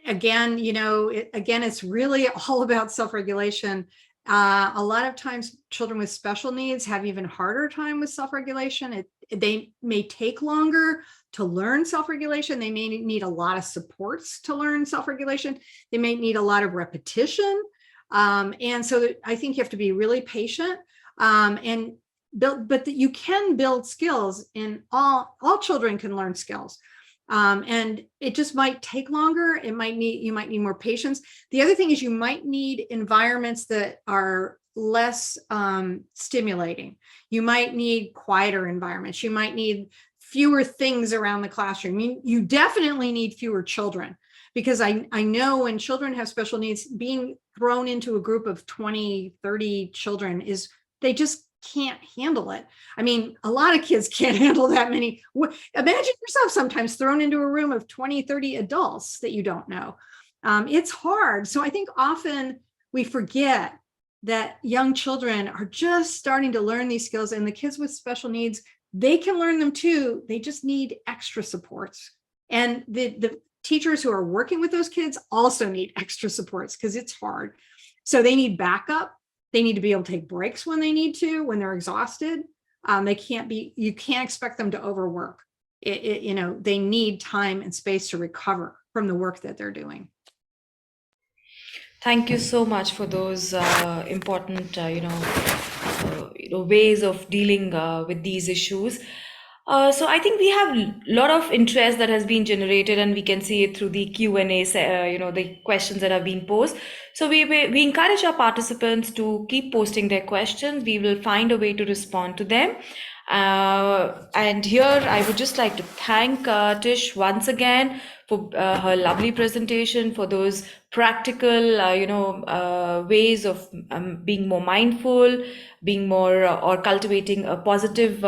Again, it's really all about self-regulation. A lot of times children with special needs have even harder time with self-regulation. They may take longer to learn self-regulation. They may need a lot of supports to learn self-regulation. They may need a lot of repetition. And so I think you have to be really patient, and but you can build skills in all children can learn skills. And it just might take longer. You might need more patience. The other thing is you might need environments that are less stimulating. You might need quieter environments. You might need fewer things around the classroom. You definitely need fewer children, because I know when children have special needs, being thrown into a group of 20, 30 children they just can't handle it. I mean, a lot of kids can't handle that many. Imagine yourself sometimes thrown into a room of 20, 30 adults that you don't know. It's hard. So I think often we forget that young children are just starting to learn these skills, and the kids with special needs, they can learn them too. They just need extra supports. And the teachers who are working with those kids also need extra supports, because it's hard. So they need backup. They need to be able to take breaks when they need to, when they're exhausted. You can't expect them to overwork. They need time and space to recover from the work that they're doing. Thank you so much for those important, ways of dealing with these issues. So I think we have a lot of interest that has been generated, and we can see it through the Q&A, the questions that have been posed. So we encourage our participants to keep posting their questions. We will find a way to respond to them. And here I would just like to thank Tish once again for her lovely presentation, for those practical, ways of being more mindful, being more or cultivating a positive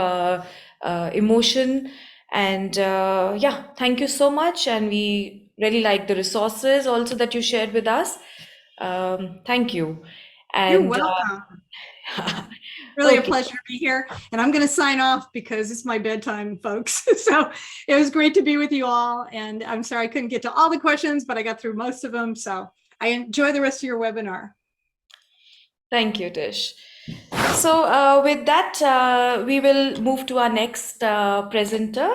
emotion. And thank you so much. And we really like the resources also that you shared with us. Thank you. And You're welcome. Really okay. a pleasure to be here. And I'm going to sign off because it's my bedtime, folks. So it was great to be with you all. And I'm sorry I couldn't get to all the questions, but I got through most of them. So I enjoy the rest of your webinar. Thank you, Tish. So with that, we will move to our next presenter.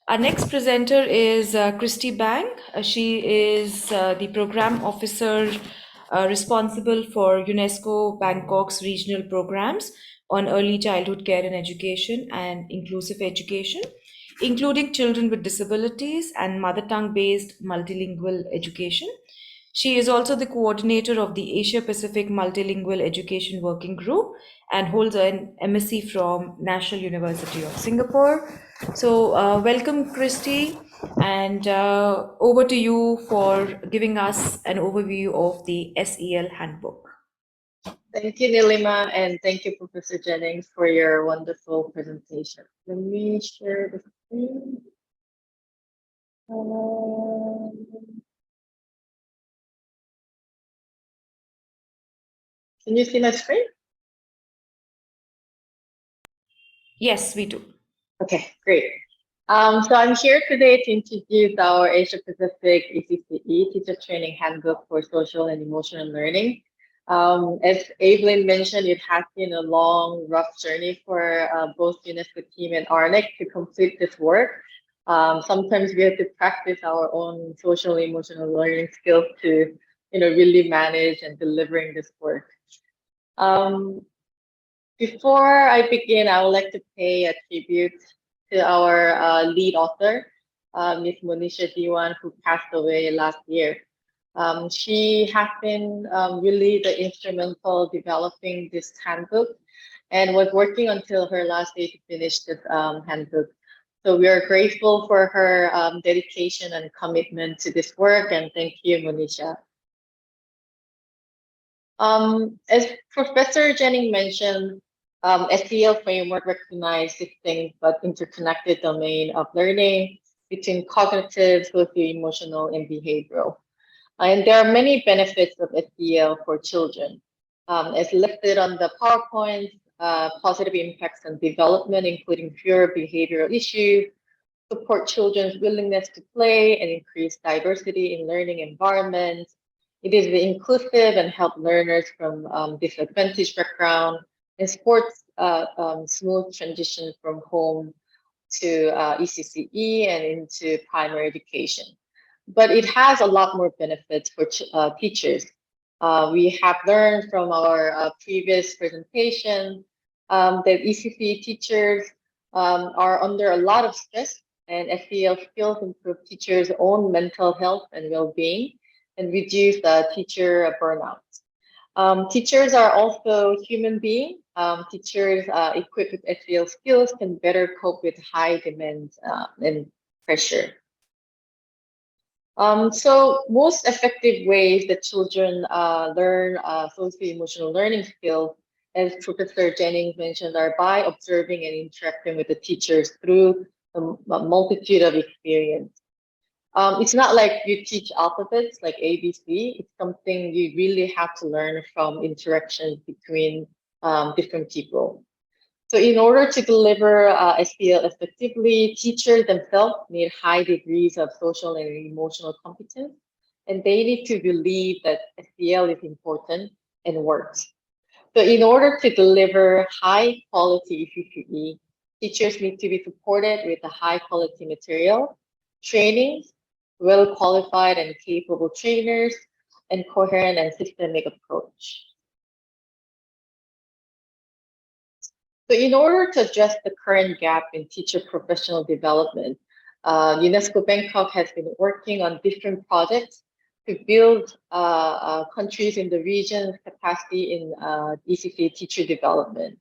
Our next presenter is Christy Bang. She is the program officer responsible for UNESCO Bangkok's regional programs on early childhood care and education and inclusive education, including children with disabilities and mother tongue based multilingual education. She is also the coordinator of the Asia Pacific Multilingual Education Working Group and holds an MSc from National University of Singapore. So, welcome, Christy, and over to you for giving us an overview of the SEL handbook. Thank you, Nilima, and thank you, Professor Jennings, for your wonderful presentation. Let me share the screen. Can you see my screen? Yes, we do. Okay, great. So I'm here today to introduce our Asia Pacific ECCE Teacher Training Handbook for Social and Emotional Learning. As Evelyn mentioned, it has been a long, rough journey for both UNESCO team and ARNEC to complete this work. Sometimes we have to practice our own social and emotional learning skills to, really manage and delivering this work. Before I begin, I would like to pay a tribute to our lead author, Ms. Monisha Diwan, who passed away last year. She has been really the instrumental developing this handbook and was working until her last day to finish this handbook. So we are grateful for her dedication and commitment to this work, and thank you, Monisha. As Professor Jennings mentioned, SEL framework recognizes distinct but interconnected domain of learning between cognitive, socio-emotional, and behavioral. And there are many benefits of SEL for children. As listed on the PowerPoint, positive impacts on development, including fewer behavioral issues, support children's willingness to play, and increase diversity in learning environments. It is inclusive and help learners from disadvantaged background and supports smooth transition from home to ECCE and into primary education. But it has a lot more benefits for teachers. We have learned from our previous presentation that ECCE teachers are under a lot of stress, and SEL skills improve teachers' own mental health and well-being and reduce teacher burnout. Teachers are also human beings. Teachers equipped with SEL skills can better cope with high demands and pressure. So most effective ways that children learn socio-emotional learning skills, as Professor Jennings mentioned, are by observing and interacting with the teachers through a multitude of experience. It's not like you teach alphabets like ABC. It's something you really have to learn from interactions between different people. So in order to deliver SEL effectively, teachers themselves need high degrees of social and emotional competence, and they need to believe that SEL is important and works. So in order to deliver high quality ECCE, teachers need to be supported with a high quality material, trainings, well qualified and capable trainers, and coherent and systemic approach. So in order to address the current gap in teacher professional development, UNESCO Bangkok has been working on different projects to build countries in the region's capacity in ECCE teacher development.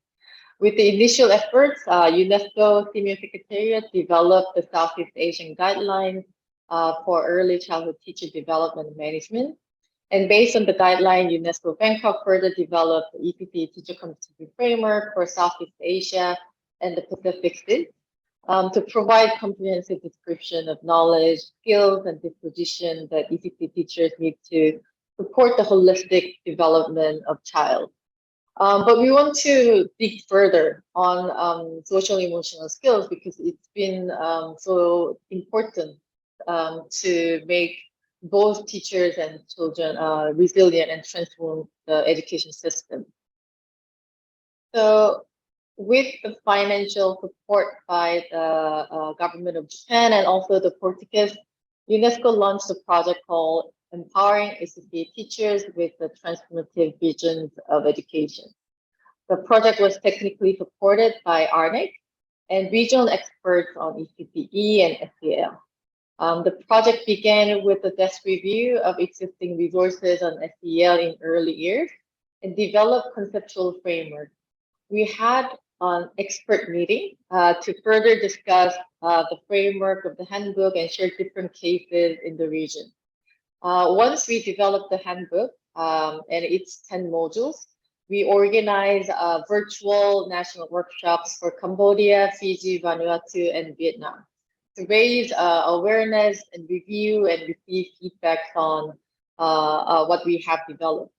With the initial efforts, UNESCO Senior Secretariat developed the Southeast Asian Guidelines for Early Childhood Teacher Development Management. And based on the guideline, UNESCO Bangkok further developed the ECCE Teacher Competency Framework for Southeast Asia and the Pacific to provide comprehensive description of knowledge, skills, and disposition that ECCE teachers need to support the holistic development of child. But we want to dig further on social emotional skills because it's been so important to make both teachers and children resilient and transform the education system. So with the financial support by the government of Japan and also the Portuguese, UNESCO launched a project called Empowering ECCE Teachers with the Transformative Visions of Education. The project was technically supported by ARNIC and regional experts on ECCE and SEL. The project began with a desk review of existing resources on SEL in early years and developed conceptual framework. We had an expert meeting to further discuss the framework of the handbook and share different cases in the region. Once we developed the handbook and its 10 modules, we organized virtual national workshops for Cambodia, Fiji, Vanuatu, and Vietnam to raise awareness and review and receive feedback on what we have developed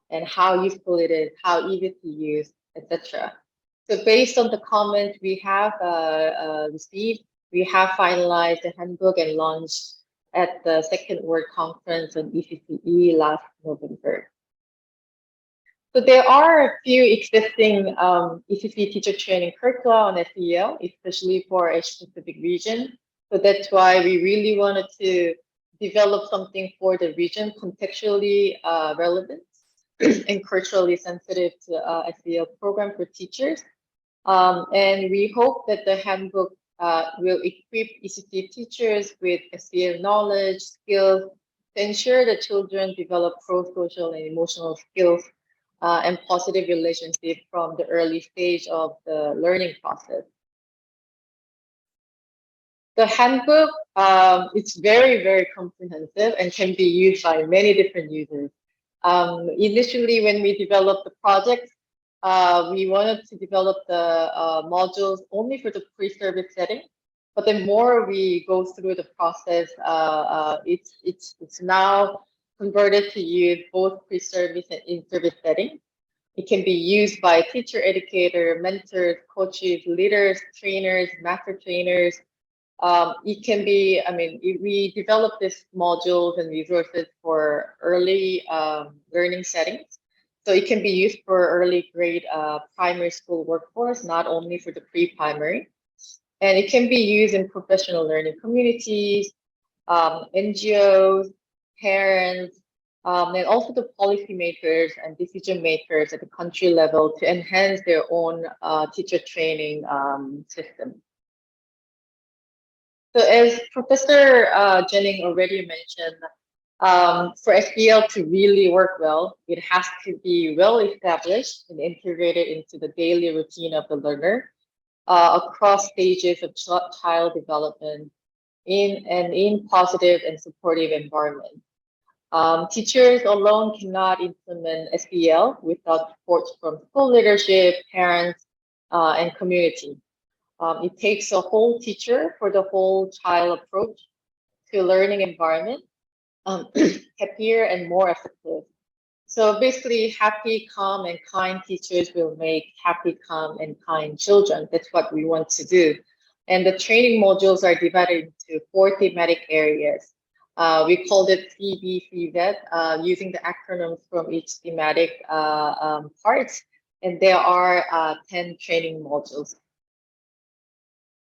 and how useful it is, how easy to use, etc. So based on the comments we have received, we have finalized the handbook and launched at the second World Conference on ECCE last November. So there are a few existing ECCE teacher training curricula on SEL, especially for Asia Pacific region. So that's why we really wanted to develop something for the region, contextually relevant and culturally sensitive to SEL program for teachers. And we hope that the handbook will equip ECCE teachers with SEL knowledge, skills, to ensure that children develop pro-social and emotional skills and positive relationships from the early stage of the learning process. The handbook, it's very, very comprehensive and can be used by many different users. Initially, when we developed the project, we wanted to develop the modules only for the pre-service setting. But the more we go through the process, it's now converted to use both pre-service and in-service setting. It can be used by teacher, educator, mentors, coaches, leaders, trainers, master trainers. It can be, we develop these modules and resources for early learning settings. So it can be used for early grade primary school workforce, not only for the pre-primary. And it can be used in professional learning communities, NGOs, parents, and also the policymakers and decision makers at the country level to enhance their own teacher training system. So as Professor Jennings already mentioned, for SEL to really work well, it has to be well established and integrated into the daily routine of the learner across stages of child development in positive and supportive environment. Teachers alone cannot implement SEL without support from school leadership, parents, and community. It takes a whole teacher for the whole child approach to learning environment, happier and more effective. So basically, happy, calm, and kind teachers will make happy, calm, and kind children. That's what we want to do. And the training modules are divided into 4 thematic areas. We called it CBCZ, using the acronyms from each thematic parts. And there are 10 training modules.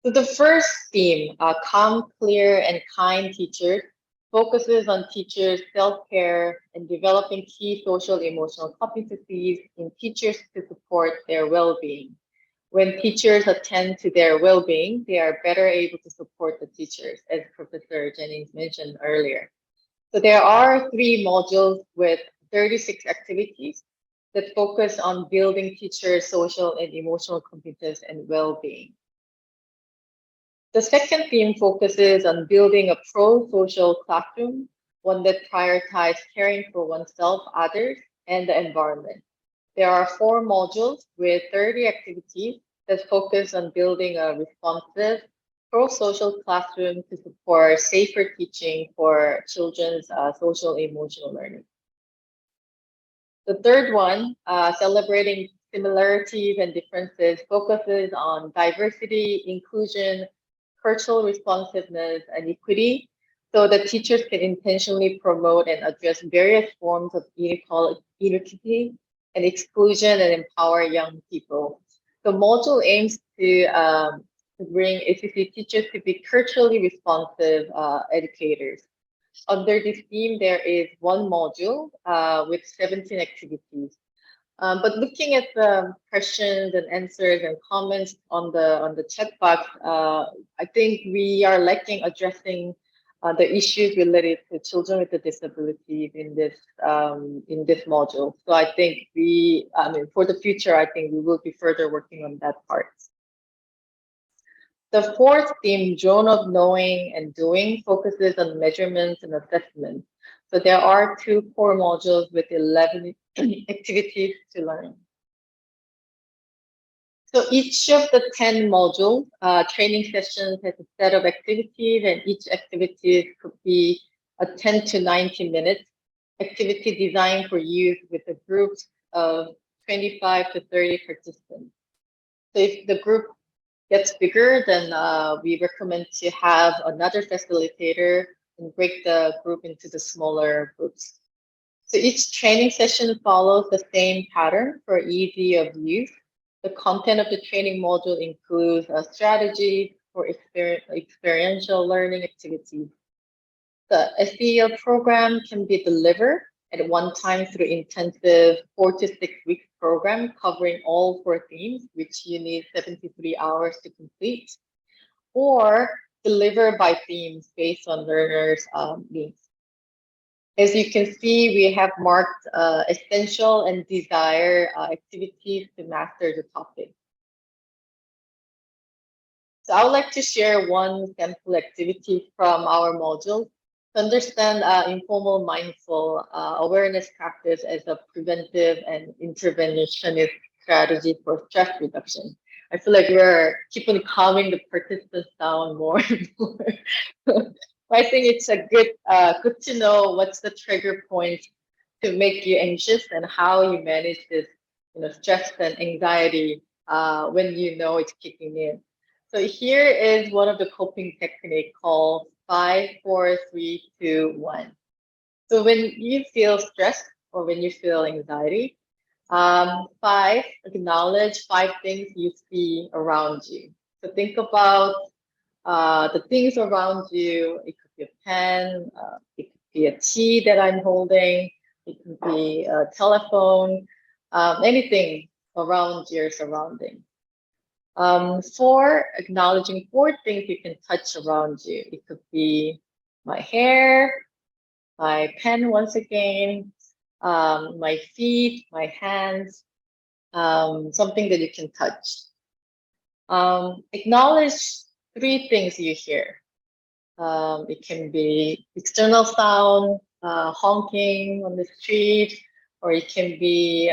So the first theme, calm, clear, and kind teachers, focuses on teachers' self-care and developing key social emotional competencies in teachers to support their well-being. When teachers attend to their well-being, they are better able to support the teachers, as Professor Jennings mentioned earlier. So there are 3 modules with 36 activities that focus on building teachers' social and emotional competence and well-being. The second theme focuses on building a pro-social classroom, one that prioritizes caring for oneself, others, and the environment. There are 4 modules with 30 activities that focus on building a responsive, pro-social classroom to support safer teaching for children's social emotional learning. The third one, celebrating similarities and differences, focuses on diversity, inclusion, cultural responsiveness, and equity so that teachers can intentionally promote and address various forms of inequality and exclusion and empower young people. The module aims to bring ACC teachers to be culturally responsive educators. Under this theme, there is one module with 17 activities. But looking at the questions and answers and comments on the chat box, I think we are lacking addressing the issues related to children with disabilities in this module. So I think for the future, I think we will be further working on that part. The fourth theme, Zone of Knowing and Doing, focuses on measurements and assessment. So there are 2 core modules with 11 activities to learn. So each of the 10 module training sessions has a set of activities, and each activity could be a 10 to 90 minute activity designed for use with a group of 25 to 30 participants. So if the group gets bigger, then we recommend to have another facilitator and break the group into the smaller groups. So each training session follows the same pattern for ease of use. The content of the training module includes a strategy for experiential learning activities. The SEL program can be delivered at one time through intensive 4 to 6 week program covering all 4 themes, which you need 73 hours to complete, or delivered by themes based on learners' needs. As you can see, we have marked essential and desire activities to master the topic. So I would like to share one sample activity from our module to understand informal mindful awareness practice as a preventive and interventionist strategy for stress reduction. I feel like we're keeping calming the participants down more and more. I think it's a good to know what's the trigger point to make you anxious and how you manage this, stress and anxiety when you know it's kicking in. So here is one of the coping technique called 5, 4, 3, 2, 1. So when you feel stressed or when you feel anxiety, 5, acknowledge 5 things you see around you. So think about the things around you. It could be a pen, it could be a tea that I'm holding, it could be a telephone, anything around your surrounding. 4, acknowledging 4 things you can touch around you. It could be my hair, my pen once again, my feet, my hands, something that you can touch. Acknowledge 3 things you hear. It can be external sound, honking on the street, or it can be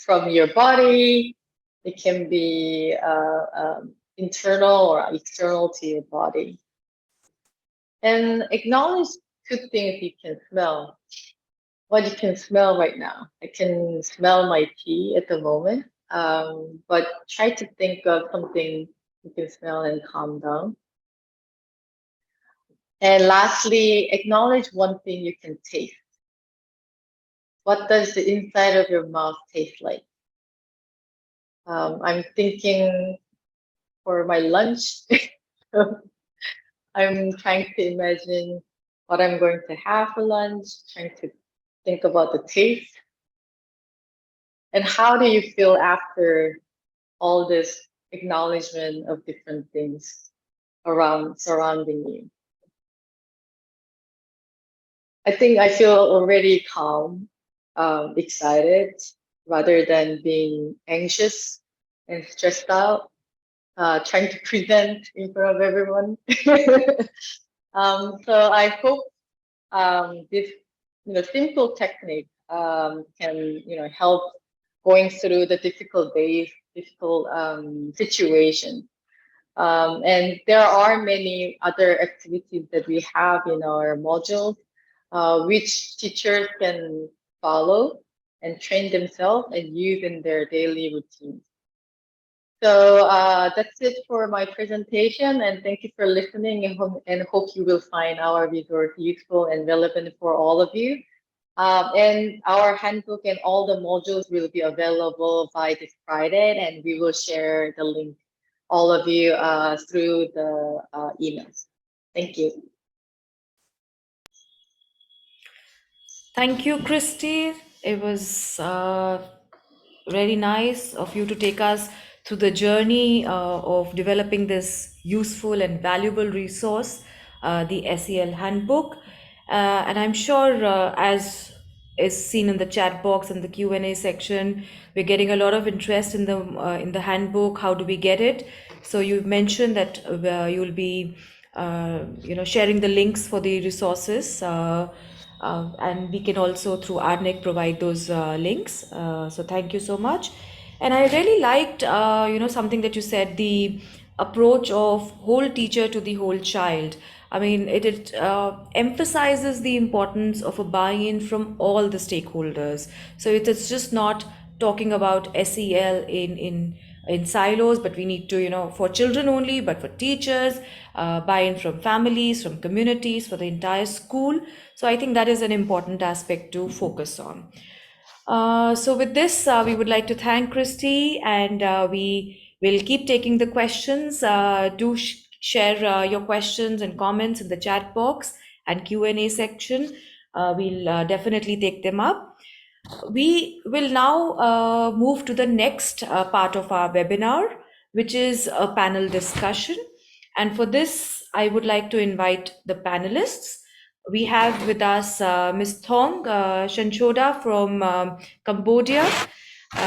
from your body. It can be internal or external to your body. And acknowledge 2 things you can smell. What you can smell right now. I can smell my tea at the moment, but try to think of something you can smell and calm down. And lastly, acknowledge 1 thing you can taste. What does the inside of your mouth taste like? I'm thinking for my lunch, I'm trying to imagine what I'm going to have for lunch, trying to think about the taste. And how do you feel after all this acknowledgement of different things surrounding you? I think I feel already calm, excited, rather than being anxious and stressed out, trying to present in front of everyone. So I hope this simple technique can help going through the difficult days, difficult situation. And there are many other activities that we have in our modules, which teachers can follow and train themselves and use in their daily routines. So that's it for my presentation, and thank you for listening, and hope you will find our resource useful and relevant for all of you. And our handbook and all the modules will be available by this Friday, and we will share the link, all of you, through the emails. Thank you. Thank you, Christy. It was really nice of you to take us through the journey of developing this useful and valuable resource, the SEL Handbook. And I'm sure, as is seen in the chat box and the Q&A section, we're getting a lot of interest in the handbook. How do we get it? So you mentioned that you'll be sharing the links for the resources. And we can also through Arnic provide those links. So thank you so much. And I really liked, something that you said, the approach of whole teacher to the whole child. I mean, it emphasizes the importance of a buy-in from all the stakeholders. So it's just not talking about SEL in silos, but we need to, for children only, but for teachers, buy-in from families, from communities, for the entire school. So I think that is an important aspect to focus on. So with this, we would like to thank Christy, and we will keep taking the questions. Do share your questions and comments in the chat box and Q&A section. We'll definitely take them up. We will now move to the next part of our webinar, which is a panel discussion. And for this, I would like to invite the panelists. We have with us Ms. Thong Shanchoda from Cambodia.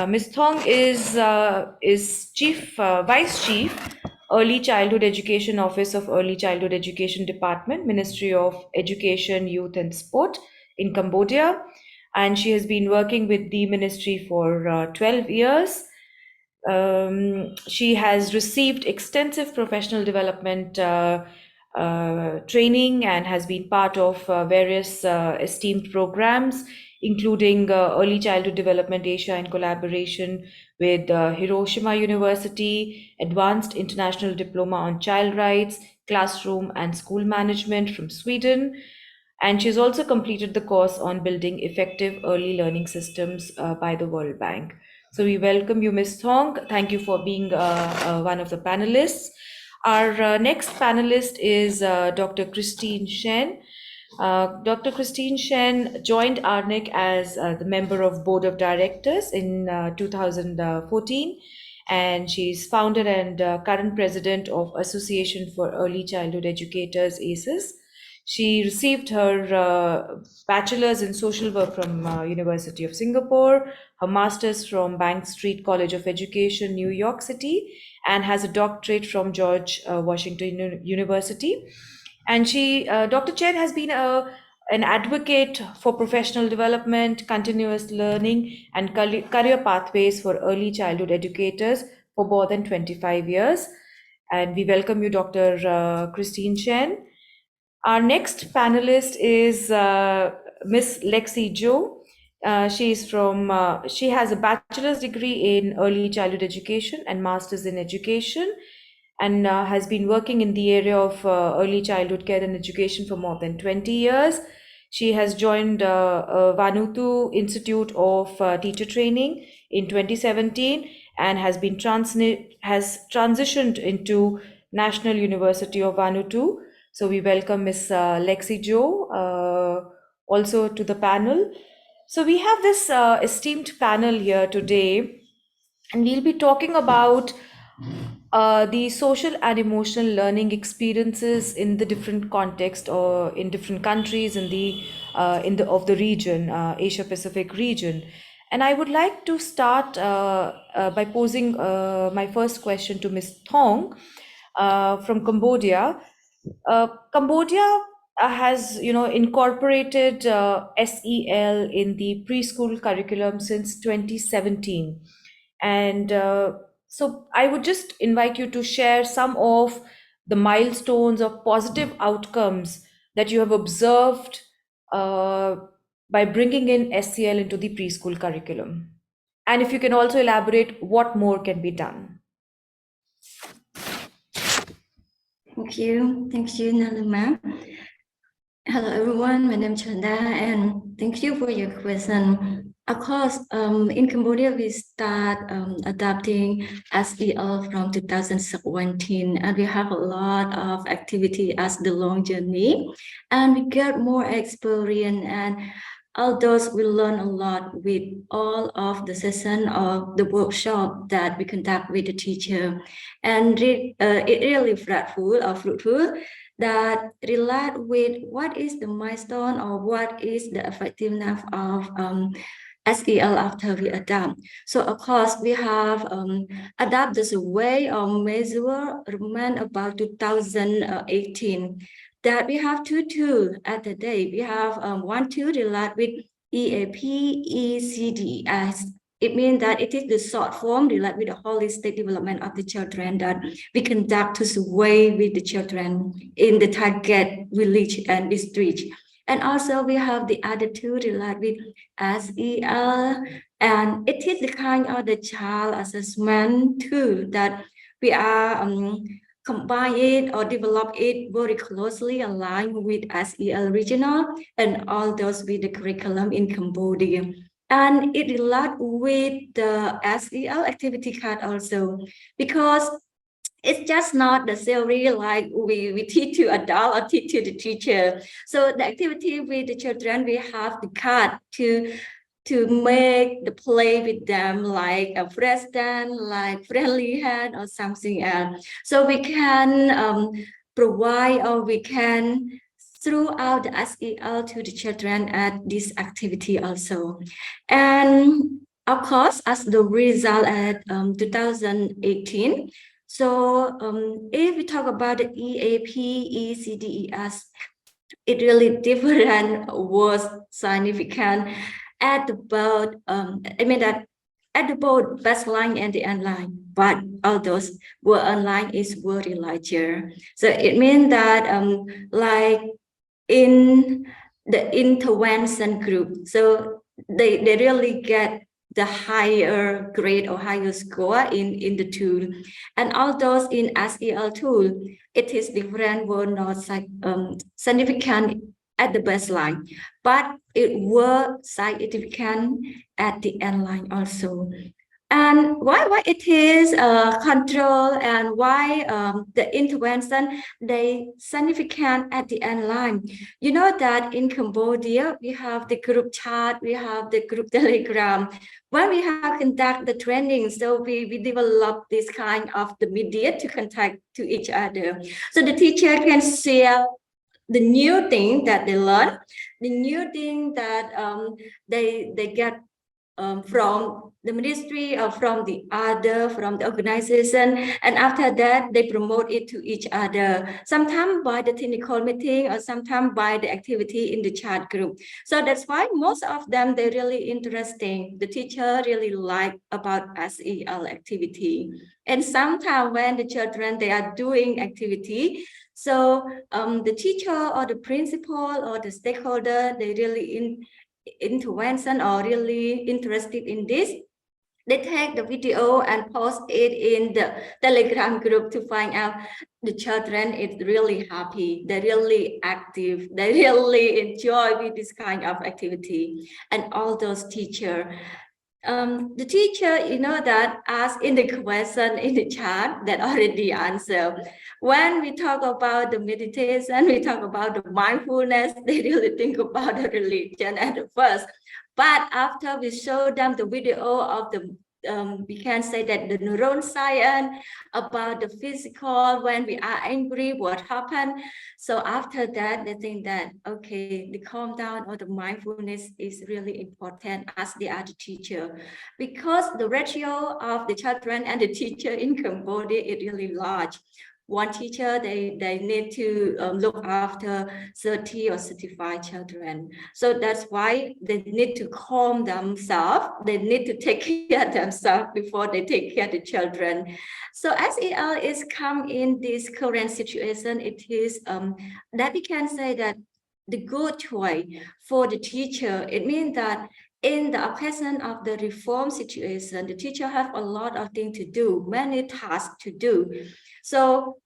Ms. Thong is Vice Chief, Early Childhood Education Office of Early Childhood Education Department, Ministry of Education, Youth and Sport in Cambodia. And she has been working with the ministry for 12 years. She has received extensive professional development training and has been part of various esteemed programs, including Early Childhood Development Asia in collaboration with Hiroshima University, Advanced International Diploma on Child Rights, Classroom and School Management from Sweden. And she's also completed the course on building effective early learning systems by the World Bank. So we welcome you, Ms. Thong. Thank you for being one of the panelists. Our next panelist is Dr. Christine Shen. Dr. Christine Shen joined ARNIC as the member of Board of Directors in 2014, and she's founder and current president of Association for Early Childhood Educators, ACES. She received her bachelor's in social work from University of Singapore, her master's from Bank Street College of Education, New York City, and has a doctorate from George Washington University. And Dr. Chen has been an advocate for professional development, continuous learning, and career pathways for early childhood educators for more than 25 years. And we welcome you, Dr. Christine Chen. Our next panelist is Miss Lexi Jo. She has a bachelor's degree in early childhood education and master's in education, and has been working in the area of early childhood care and education for more than 20 years. She has joined Vanuatu Institute of Teacher Training in 2017 and has transitioned into National University of Vanuatu. So we welcome Ms. Lexi Jo also to the panel. So we have this esteemed panel here today, and we'll be talking about the social and emotional learning experiences in the different context or in different countries in the region, Asia Pacific region. And I would like to start by posing my first question to Ms. Thong from Cambodia. Cambodia has, incorporated SEL in the preschool curriculum since 2017, and so I would just invite you to share some of the milestones or positive outcomes that you have observed by bringing in SEL into the preschool curriculum, and if you can also elaborate what more can be done. Thank you, Nalima. Hello, everyone. My name is Chanda, and thank you for your question. Of course, in Cambodia, we start adopting SEL from 2017, and we have a lot of activity as the long journey, and we get more experience. And although we learn a lot with all of the session of the workshop that we conduct with the teacher, and it really fruitful that relate with what is the milestone or what is the effectiveness of SEL after we adapt. So of course we have adapted the way of measurement about 2018 that we have two tools at the day. We have one tool relate with ECCE. It means that it is the short form related with the holistic development of the children that we conduct to survey with the children in the target village and district. And also we have the other two related with SEL, and it is the kind of the child assessment tool that we are combine it or develop it very closely aligned with SEL regional and all those with the curriculum in Cambodia. And it relates with the SEL activity card also, because it's just not the theory like we teach to adult or teach to the teacher. So the activity with the children, we have the card to make the play with them like a fresh dance, like friendly hand or something else. So we can provide or we can throughout the SEL to the children at this activity also. And of course, as the result at 2018, so if we talk about the ECCES, it really different was significant at about I mean that at the both baseline and the end line, but all those were online is very larger. So it means that like in the intervention group, so they really get the higher grade or higher score in the tool. And all those in SEL tool, it is different, were not significant at the baseline, but it were significant at the end line also. And why it is control and why the intervention they significant at the end line. You know that in Cambodia we have the group chat, we have the group telegram. When we have conduct the training, so we develop this kind of the media to contact to each other. So the teacher can share the new thing that they learn, the new thing that they get from the ministry or from the organization, and after that they promote it to each other, sometimes by the technical meeting or sometimes by the activity in the chat group. So that's why most of them they're really interesting. The teacher really like about SEL activity, and sometimes when the children they are doing activity, so the teacher or the principal or the stakeholder they really intervention or really interested in this, they take the video and post it in the Telegram group to find out the children is really happy, they're really active, they really enjoy with this kind of activity. And all those teachers, the teacher, you know, that asked in the question in the chat that already answered. When we talk about the meditation, we talk about the mindfulness, they really think about the religion at first. But after we show them the video of the we can say that the neuroscience about the physical, when we are angry, what happened. So after that, they think that, okay, the calm down or the mindfulness is really important as the other teacher, because the ratio of the children and the teacher in Cambodia is really large. One teacher, they need to look after 30 or 35 children. So that's why they need to calm themselves. They need to take care of themselves before they take care of the children. So SEL is come in this current situation. It is that we can say that the good choice for the teacher. It means that in the occasion of the reform situation, the teacher have a lot of things to do, many tasks to do. So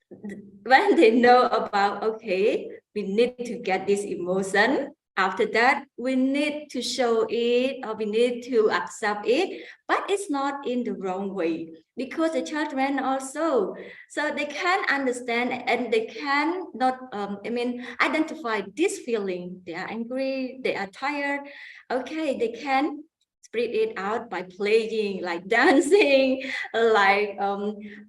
when they know about, okay, we need to get this emotion. After that, we need to show it or we need to accept it, but it's not in the wrong way, because the children also, so they can understand and they can not, identify this feeling. They are angry, they are tired. Okay, they can spread it out by playing, like dancing, like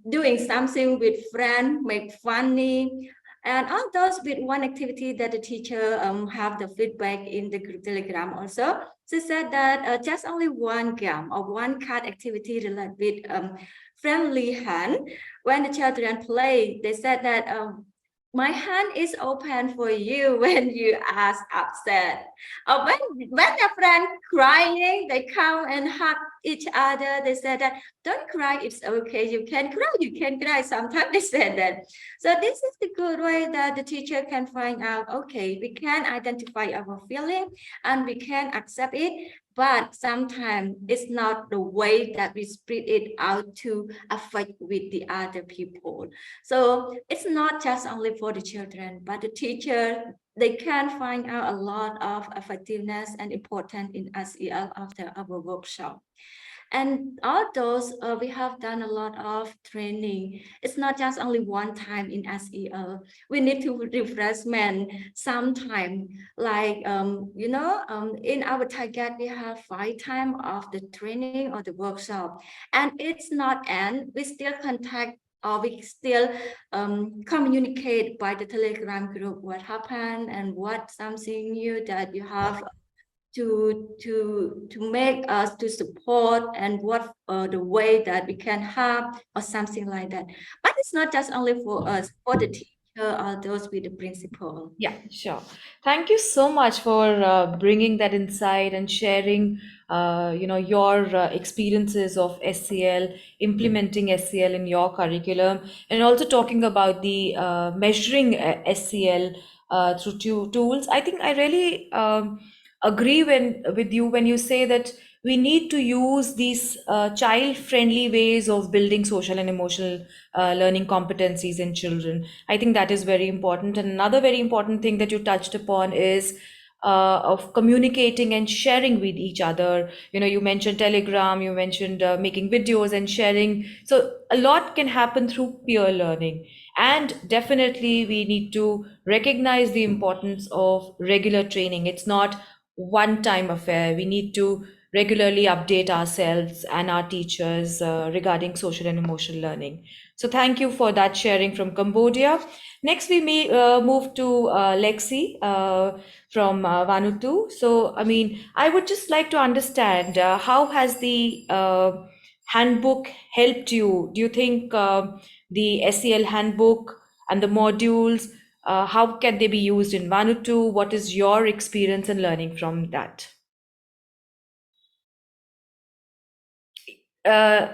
doing something with friends, make funny, and all those with one activity that the teacher have the feedback in the group Telegram also. She said that just only one game or one card activity related with friendly hand. When the children play, they said that my hand is open for you when you are upset. Or when a friend crying, they come and hug each other. They said that don't cry, it's okay. You can cry, you can cry. Sometimes they said that. So this is the good way that the teacher can find out, okay, we can identify our feeling and we can accept it, but sometimes it's not the way that we spread it out to affect with the other people. So it's not just only for the children, but the teacher, they can find out a lot of effectiveness and importance in SEL after our workshop. And all those, we have done a lot of training. It's not just only one time in SEL. We need to refreshment sometime, like, in our target, we have 5 times of the training or the workshop. And it's not end, we still contact or we still communicate by the Telegram group what happened and what something new that you have to make us to support, and what the way that we can help or something like that. But it's not just only for us, for the teacher or those with the principal. Yeah, sure. Thank you so much for bringing that insight and sharing, your experiences of SEL, implementing SEL in your curriculum, and also talking about the measuring SEL through tools. I think I really agree with you when you say that we need to use these child-friendly ways of building social and emotional learning competencies in children. I think that is very important. And another very important thing that you touched upon is of communicating and sharing with each other. You mentioned Telegram, you mentioned making videos and sharing. So a lot can happen through peer learning. And definitely we need to recognize the importance of regular training. It's not one-time affair. We need to regularly update ourselves and our teachers regarding social and emotional learning. So thank you for that sharing from Cambodia. Next, we may move to Lexi from Vanuatu. So, I would just like to understand how has the handbook helped you? Do you think the SEL handbook and the modules, how can they be used in Vanuatu? What is your experience and learning from that? Uh,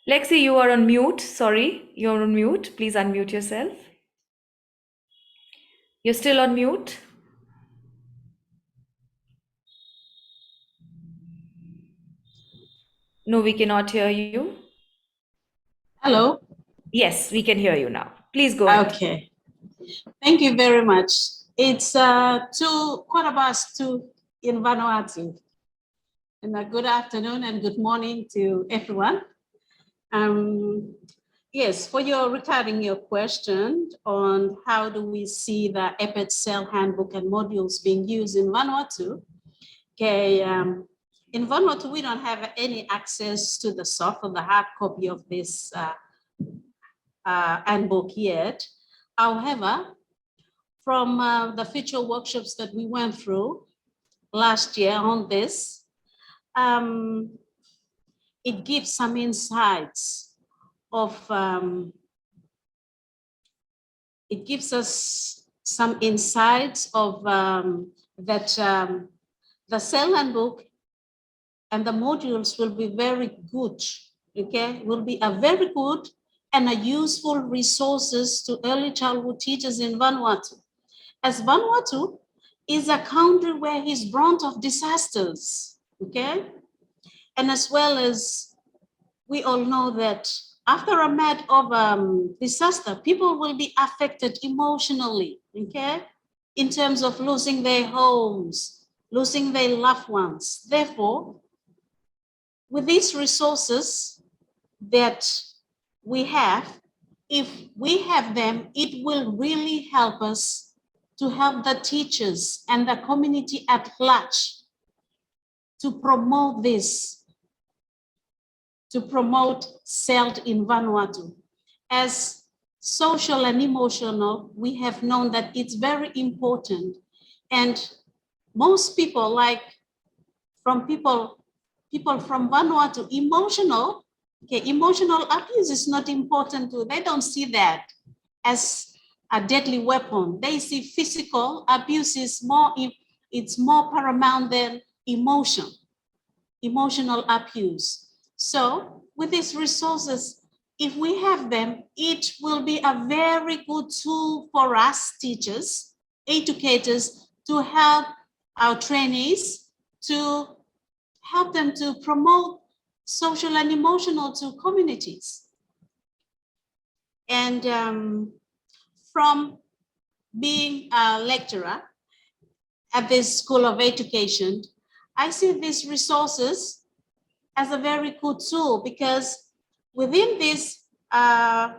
Lexi, you are on mute. Sorry, you're on mute. Please unmute yourself. You're still on mute. No, we cannot hear you. Hello. Yes, we can hear you now. Please go ahead. Okay. Thank you very much. It's 2:15 in Vanuatu. And good afternoon and good morning to everyone. Yes, regarding your question on how do we see the APETT SEL handbook and modules being used in Vanuatu. Okay, in Vanuatu, we don't have any access to the soft or the hard copy of this handbook yet. However, from the virtual workshops that we went through last year on this, it gives some insights of, it gives us some insights of that the SEL handbook and the modules will be very good, okay? Will be a very good and a useful resources to early childhood teachers in Vanuatu. As Vanuatu is a country where he's brunt of disasters, okay? And as well as we all know that after a mat of disaster, people will be affected emotionally, okay? In terms of losing their homes, losing their loved ones. Therefore, with these resources that we have, if we have them, it will really help us to help the teachers and the community at large to promote this, to promote SEL in Vanuatu. As social and emotional, we have known that it's very important. And most people, like from people from Vanuatu, emotional abuse is not important to, they don't see that as a deadly weapon. They see physical abuse is it's more paramount than emotional abuse. So with these resources, if we have them, it will be a very good tool for us teachers, educators, to help our trainees, to help them to promote social and emotional to communities. And from being a lecturer at this School of Education, I see these resources as a very good tool, because within this,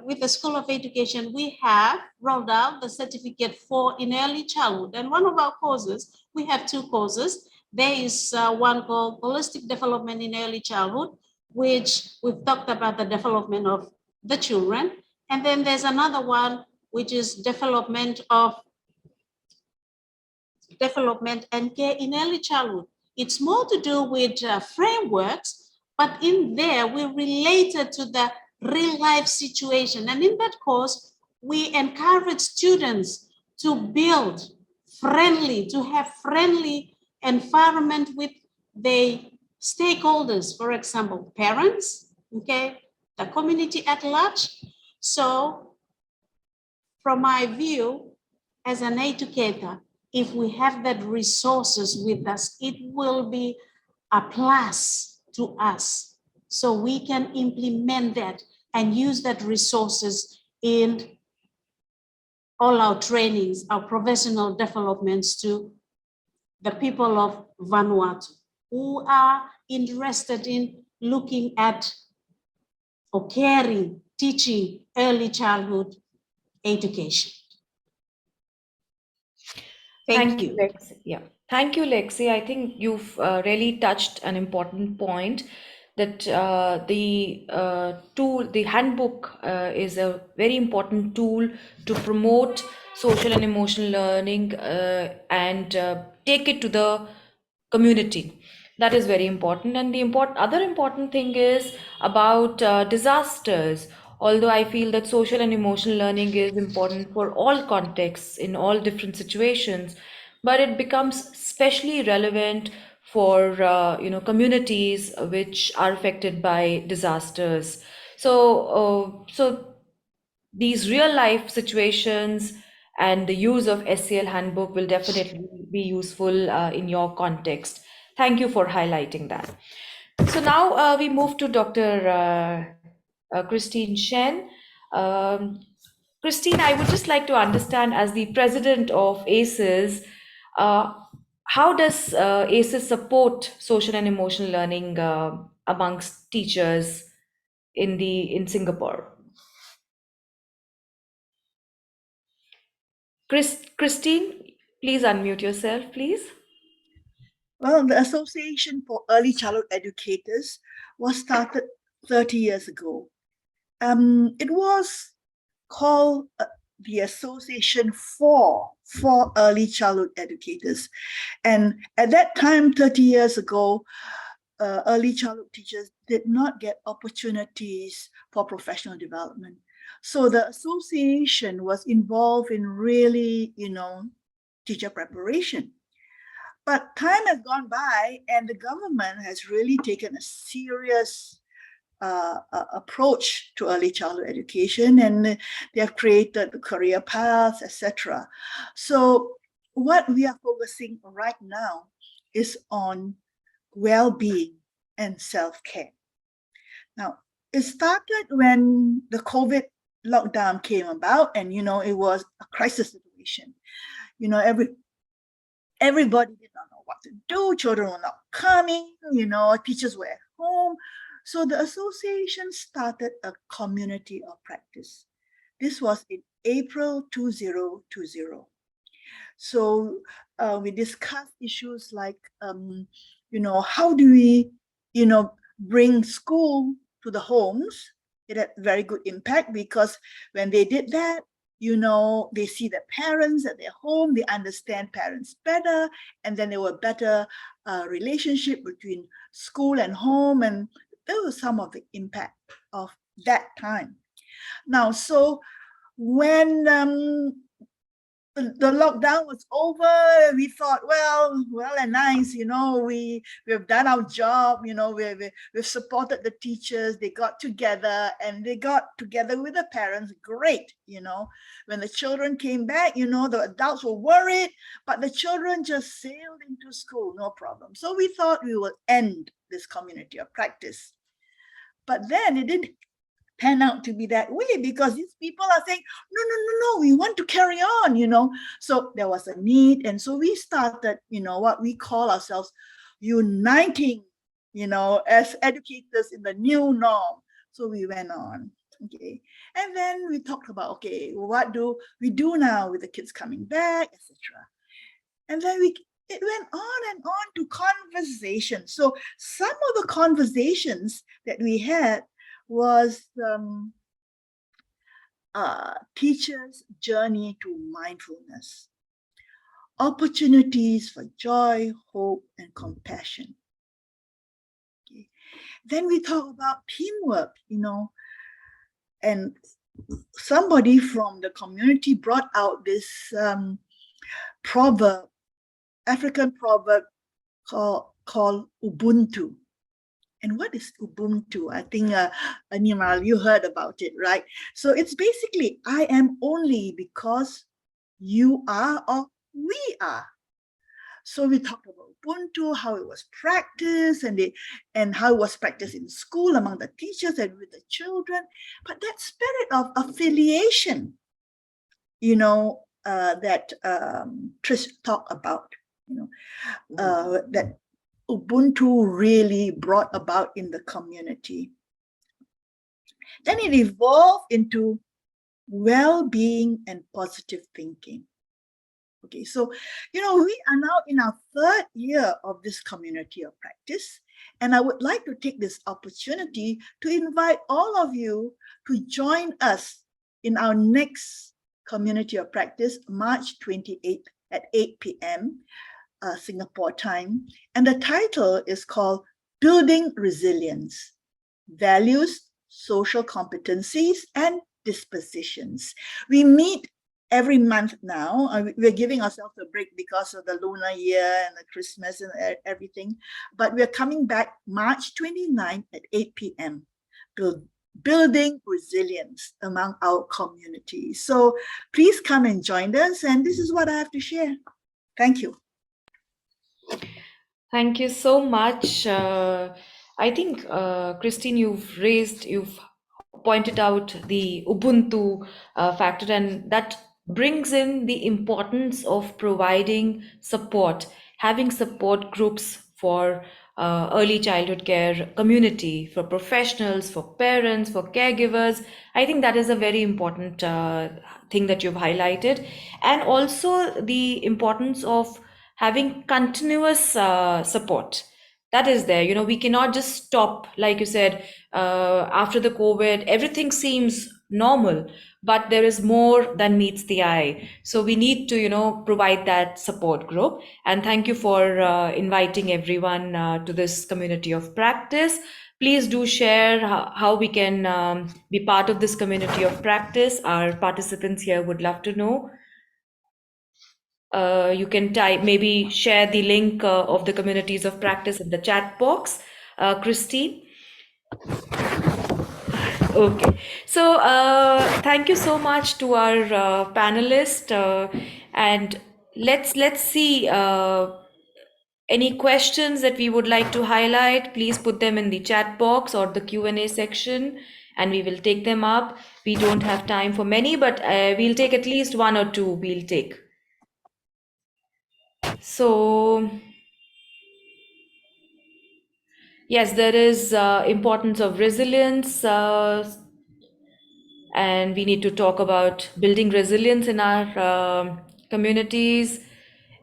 with the School of Education, we have rolled out the certificate in early childhood. And one of our courses, we have two courses. There is one called Holistic Development in Early Childhood, which we've talked about the development of the children. And then there's another one, which is development and care in early childhood. It's more to do with frameworks, but in there we related to the real life situation. And in that course, we encourage students to have friendly environment with their stakeholders, for example, parents, okay, the community at large. So from my view as an educator, if we have that resources with us, it will be a plus to us. So we can implement that and use that resources in all our trainings, our professional developments to the people of Vanuatu who are interested in looking at or caring, teaching early childhood education. Thank you. Lexi. Yeah. Thank you, Lexi. I think you've really touched an important point that the handbook is a very important tool to promote social and emotional learning and take it to the community. That is very important. And the other important thing is about disasters. Although I feel that social and emotional learning is important for all contexts in all different situations, but it becomes especially relevant for communities which are affected by disasters. So these real life situations and the use of SEL handbook will definitely be useful in your context. Thank you for highlighting that. So now we move to Dr. Christine Shen. Christine, I would just like to understand, as the president of ACES, uh, how does ACES support social and emotional learning amongst teachers in Singapore? Christine, please unmute yourself, please. Well, the Association for Early Childhood Educators was started 30 years ago. It was called the Association for Early Childhood Educators. And at that time, 30 years ago, early childhood teachers did not get opportunities for professional development. So the association was involved in really, teacher preparation. But time has gone by, and the government has really taken a serious approach to early childhood education, and they have created the career paths, etc. So what we are focusing right now is on well-being and self-care. Now, it started when the COVID lockdown came about, and it was a crisis situation. Everybody did not know what to do. Children were not coming. Teachers were at home. So the association started a community of practice. This was in April 2020. So we discussed issues like, how do we, bring school to the homes? It had very good impact because when they did that, they see the parents at their home, they understand parents better, and then there were better relationship between school and home, and there was some of the impact of that time. Now, so when the lockdown was over, we thought, well and nice, we've done our job, we've supported the teachers, they got together with the parents, great, when the children came back, the adults were worried, but the children just sailed into school, no problem. So we thought we would end this community of practice. But then it didn't pan out to be that way, because these people are saying, no, we want to carry on, So there was a need, and so we started, what we call ourselves uniting, as educators in the new norm. So we went on, okay, and then we talked about, okay, what do we do now with the kids coming back, etc. And then it went on and on to conversation. So some of the conversations that we had was teachers' journey to mindfulness, opportunities for joy, hope, and compassion. Okay. Then we talk about teamwork, and somebody from the community brought out this proverb, African proverb called Ubuntu. And what is Ubuntu? I think, Animal, you heard about it, right? So it's basically, I am only because you are or we are. So we talked about Ubuntu, how it was practiced, and how it was practiced in school among the teachers and with the children. But that spirit of affiliation, that Trish talked about, that Ubuntu really brought about in the community. Then it evolved into well-being and positive thinking. Okay, so, we are now in our third year of this community of practice, and I would like to take this opportunity to invite all of you to join us in our next community of practice, March 28th at 8 p.m. Singapore time. And the title is called Building Resilience, Values, Social Competencies, and Dispositions. We meet every month now. We're giving ourselves a break because of the lunar year and the Christmas and everything. But we're coming back March 29th at 8 p.m. Building resilience among our community. So please come and join us. And this is what I have to share. Thank you. Thank you so much. I think, Christine, you've pointed out the Ubuntu factor, and that brings in the importance of providing support, having support groups for early childhood care community, for professionals, for parents, for caregivers. I think that is a very important thing that you've highlighted. And also the importance of having continuous support that is there. We cannot just stop, like you said, after the COVID, everything seems normal, but there is more than meets the eye. So we need to, provide that support group. And thank you for inviting everyone to this community of practice. Please do share how we can be part of this community of practice. Our participants here would love to know. You can maybe share the link of the communities of practice in the chat box. Christine. Okay. So thank you so much to our panelists, and let's see Any questions that we would like to highlight, please put them in the chat box or the Q&A section, and we will take them up. We don't have time for many, but we'll take at least one or two we'll take. So, yes, there is importance of resilience, and we need to talk about building resilience in our communities,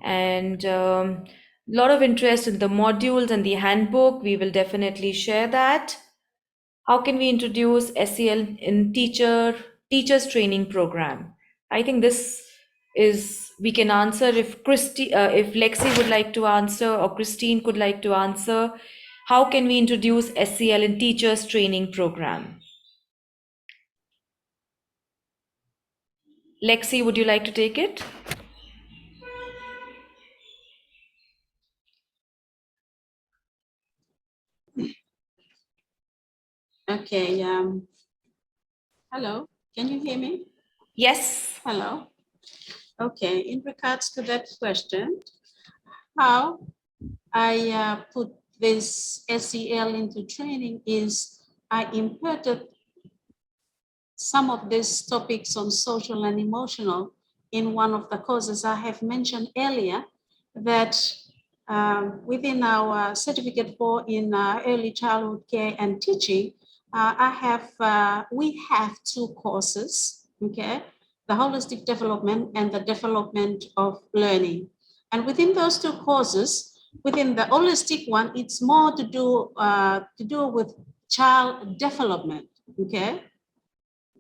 and lot of interest in the modules and the handbook. We will definitely share that. How can we introduce SEL in teachers training program? I think this is, we can answer if if Lexi would like to answer, or Christine could like to answer. How can we introduce SEL in teachers training program? Lexi, would you like to take it? Okay. Hello, can you hear me? Yes. Hello. Okay, in regards to that question, how I put this SEL into training is I imparted some of these topics on social and emotional in one of the courses I have mentioned earlier, that within our certificate for in early childhood care and teaching, we have two courses, okay? The holistic development and the development of learning. And within those two courses, within the holistic one, it's more to do with child development, okay?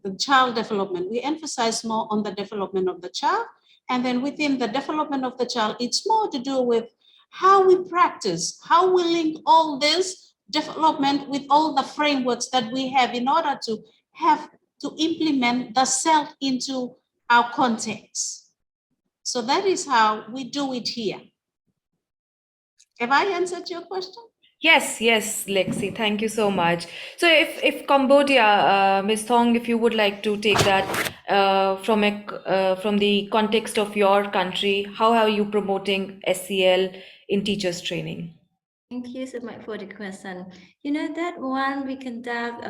The child development. We emphasize more on the development of the child. And then within the development of the child, it's more to do with how we practice, how we link all this development with all the frameworks that we have in order to have to implement the self into our context. So that is how we do it here. Have I answered your question? Yes, yes, Lexi, thank you so much. So if Cambodia, Ms. Thong, if you would like to take that from the context of your country, how are you promoting SEL in teachers training? Thank you so much for the question. You know that one we conduct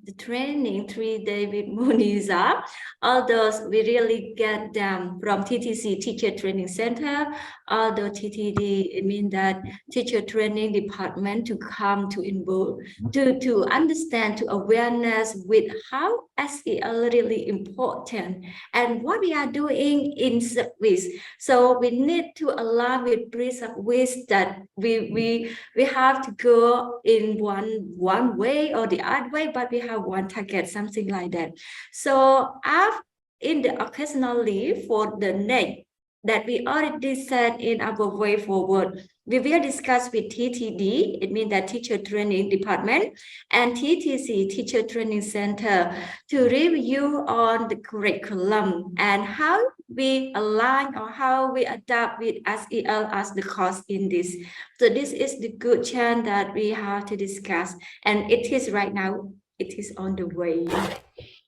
the training 3 days with Moniza. All those we really get them from TTC, Teacher Training Center, all the TTD, it means that Teacher Training Department to come to involve, to understand, to awareness with how SEL really important and what we are doing in service. So we need to align with pre-service that we have to go in one way or the other way, but we have one target, something like that. So after in the occasional leave for the next that we already set in our way forward, we will discuss with TTD, it means that Teacher Training Department, and TTC, Teacher Training Center, to review on the curriculum and how we align or how we adapt with SEL as the course in this. So this is the good chance that we have to discuss, and it is right now, it is on the way.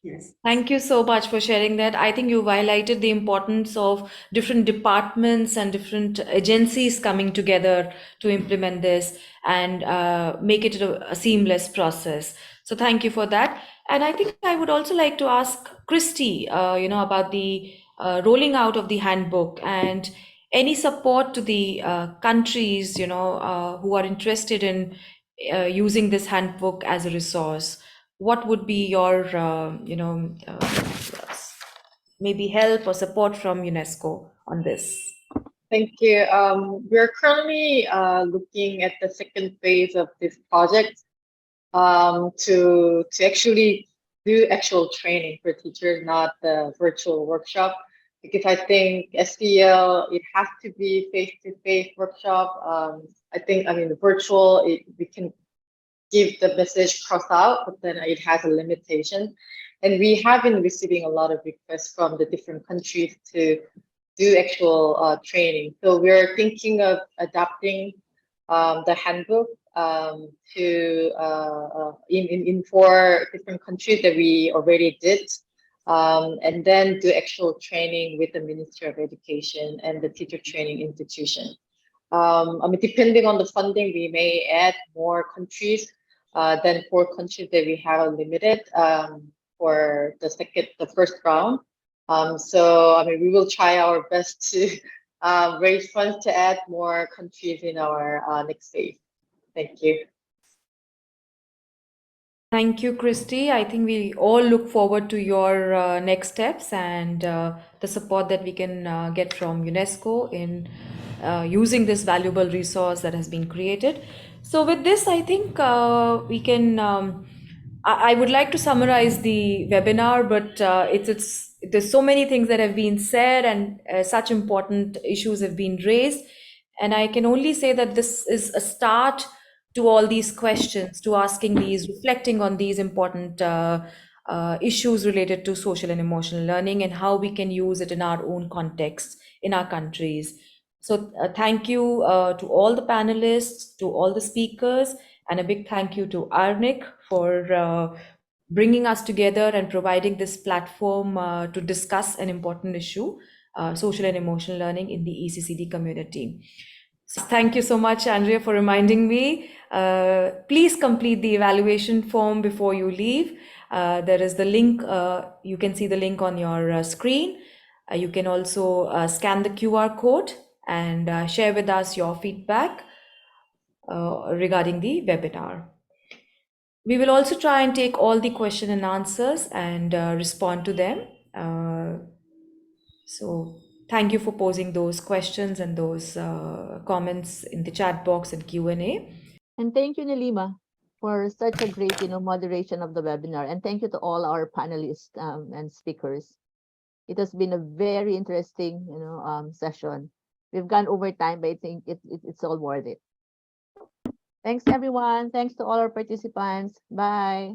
Yes. Thank you so much for sharing that. I think you've highlighted the importance of different departments and different agencies coming together to implement this and make it a seamless process. So thank you for that. And I think I would also like to ask Christy, about the rolling out of the handbook and any support to the countries, who are interested in using this handbook as a resource. What would be your, maybe help or support from UNESCO on this? Thank you. We're currently looking at the second phase of this project to actually do actual training for teachers, not the virtual workshop. Because I think SEL, it has to be face-to-face workshop. The virtual, we can give the message cross out, but then it has a limitation. And we have been receiving a lot of requests from the different countries to do actual training. So we're thinking of adapting the handbook in 4 different countries that we already did, and then do actual training with the Ministry of Education and the teacher training institution. I mean, depending on the funding, we may add more countries than 4 countries that we have limited for the first round. So, I mean, we will try our best to raise funds to add more countries in our next phase. Thank you. Thank you, Christy. I think we all look forward to your next steps and the support that we can get from UNESCO in using this valuable resource that has been created. So with this, I think we can, I would like to summarize the webinar, but there's so many things that have been said and such important issues have been raised. And I can only say that this is a start to all these questions, to asking these, reflecting on these important issues related to social and emotional learning and how we can use it in our own context in our countries. So thank you to all the panelists, to all the speakers, and a big thank you to Arnik for bringing us together and providing this platform to discuss an important issue, social and emotional learning in the ECCD community. So thank you so much, Andrea, for reminding me. Please complete the evaluation form before you leave. There is the link, you can see the link on your screen. You can also scan the QR code and share with us your feedback regarding the webinar. We will also try and take all the question and answers and respond to them. So thank you for posing those questions and those comments in the chat box and Q&A. And thank you, Nilima, for such a great, moderation of the webinar. And thank you to all our panelists and speakers. It has been a very interesting, session. We've gone over time, but I think it's all worth it. Thanks, everyone. Thanks to all our participants. Bye.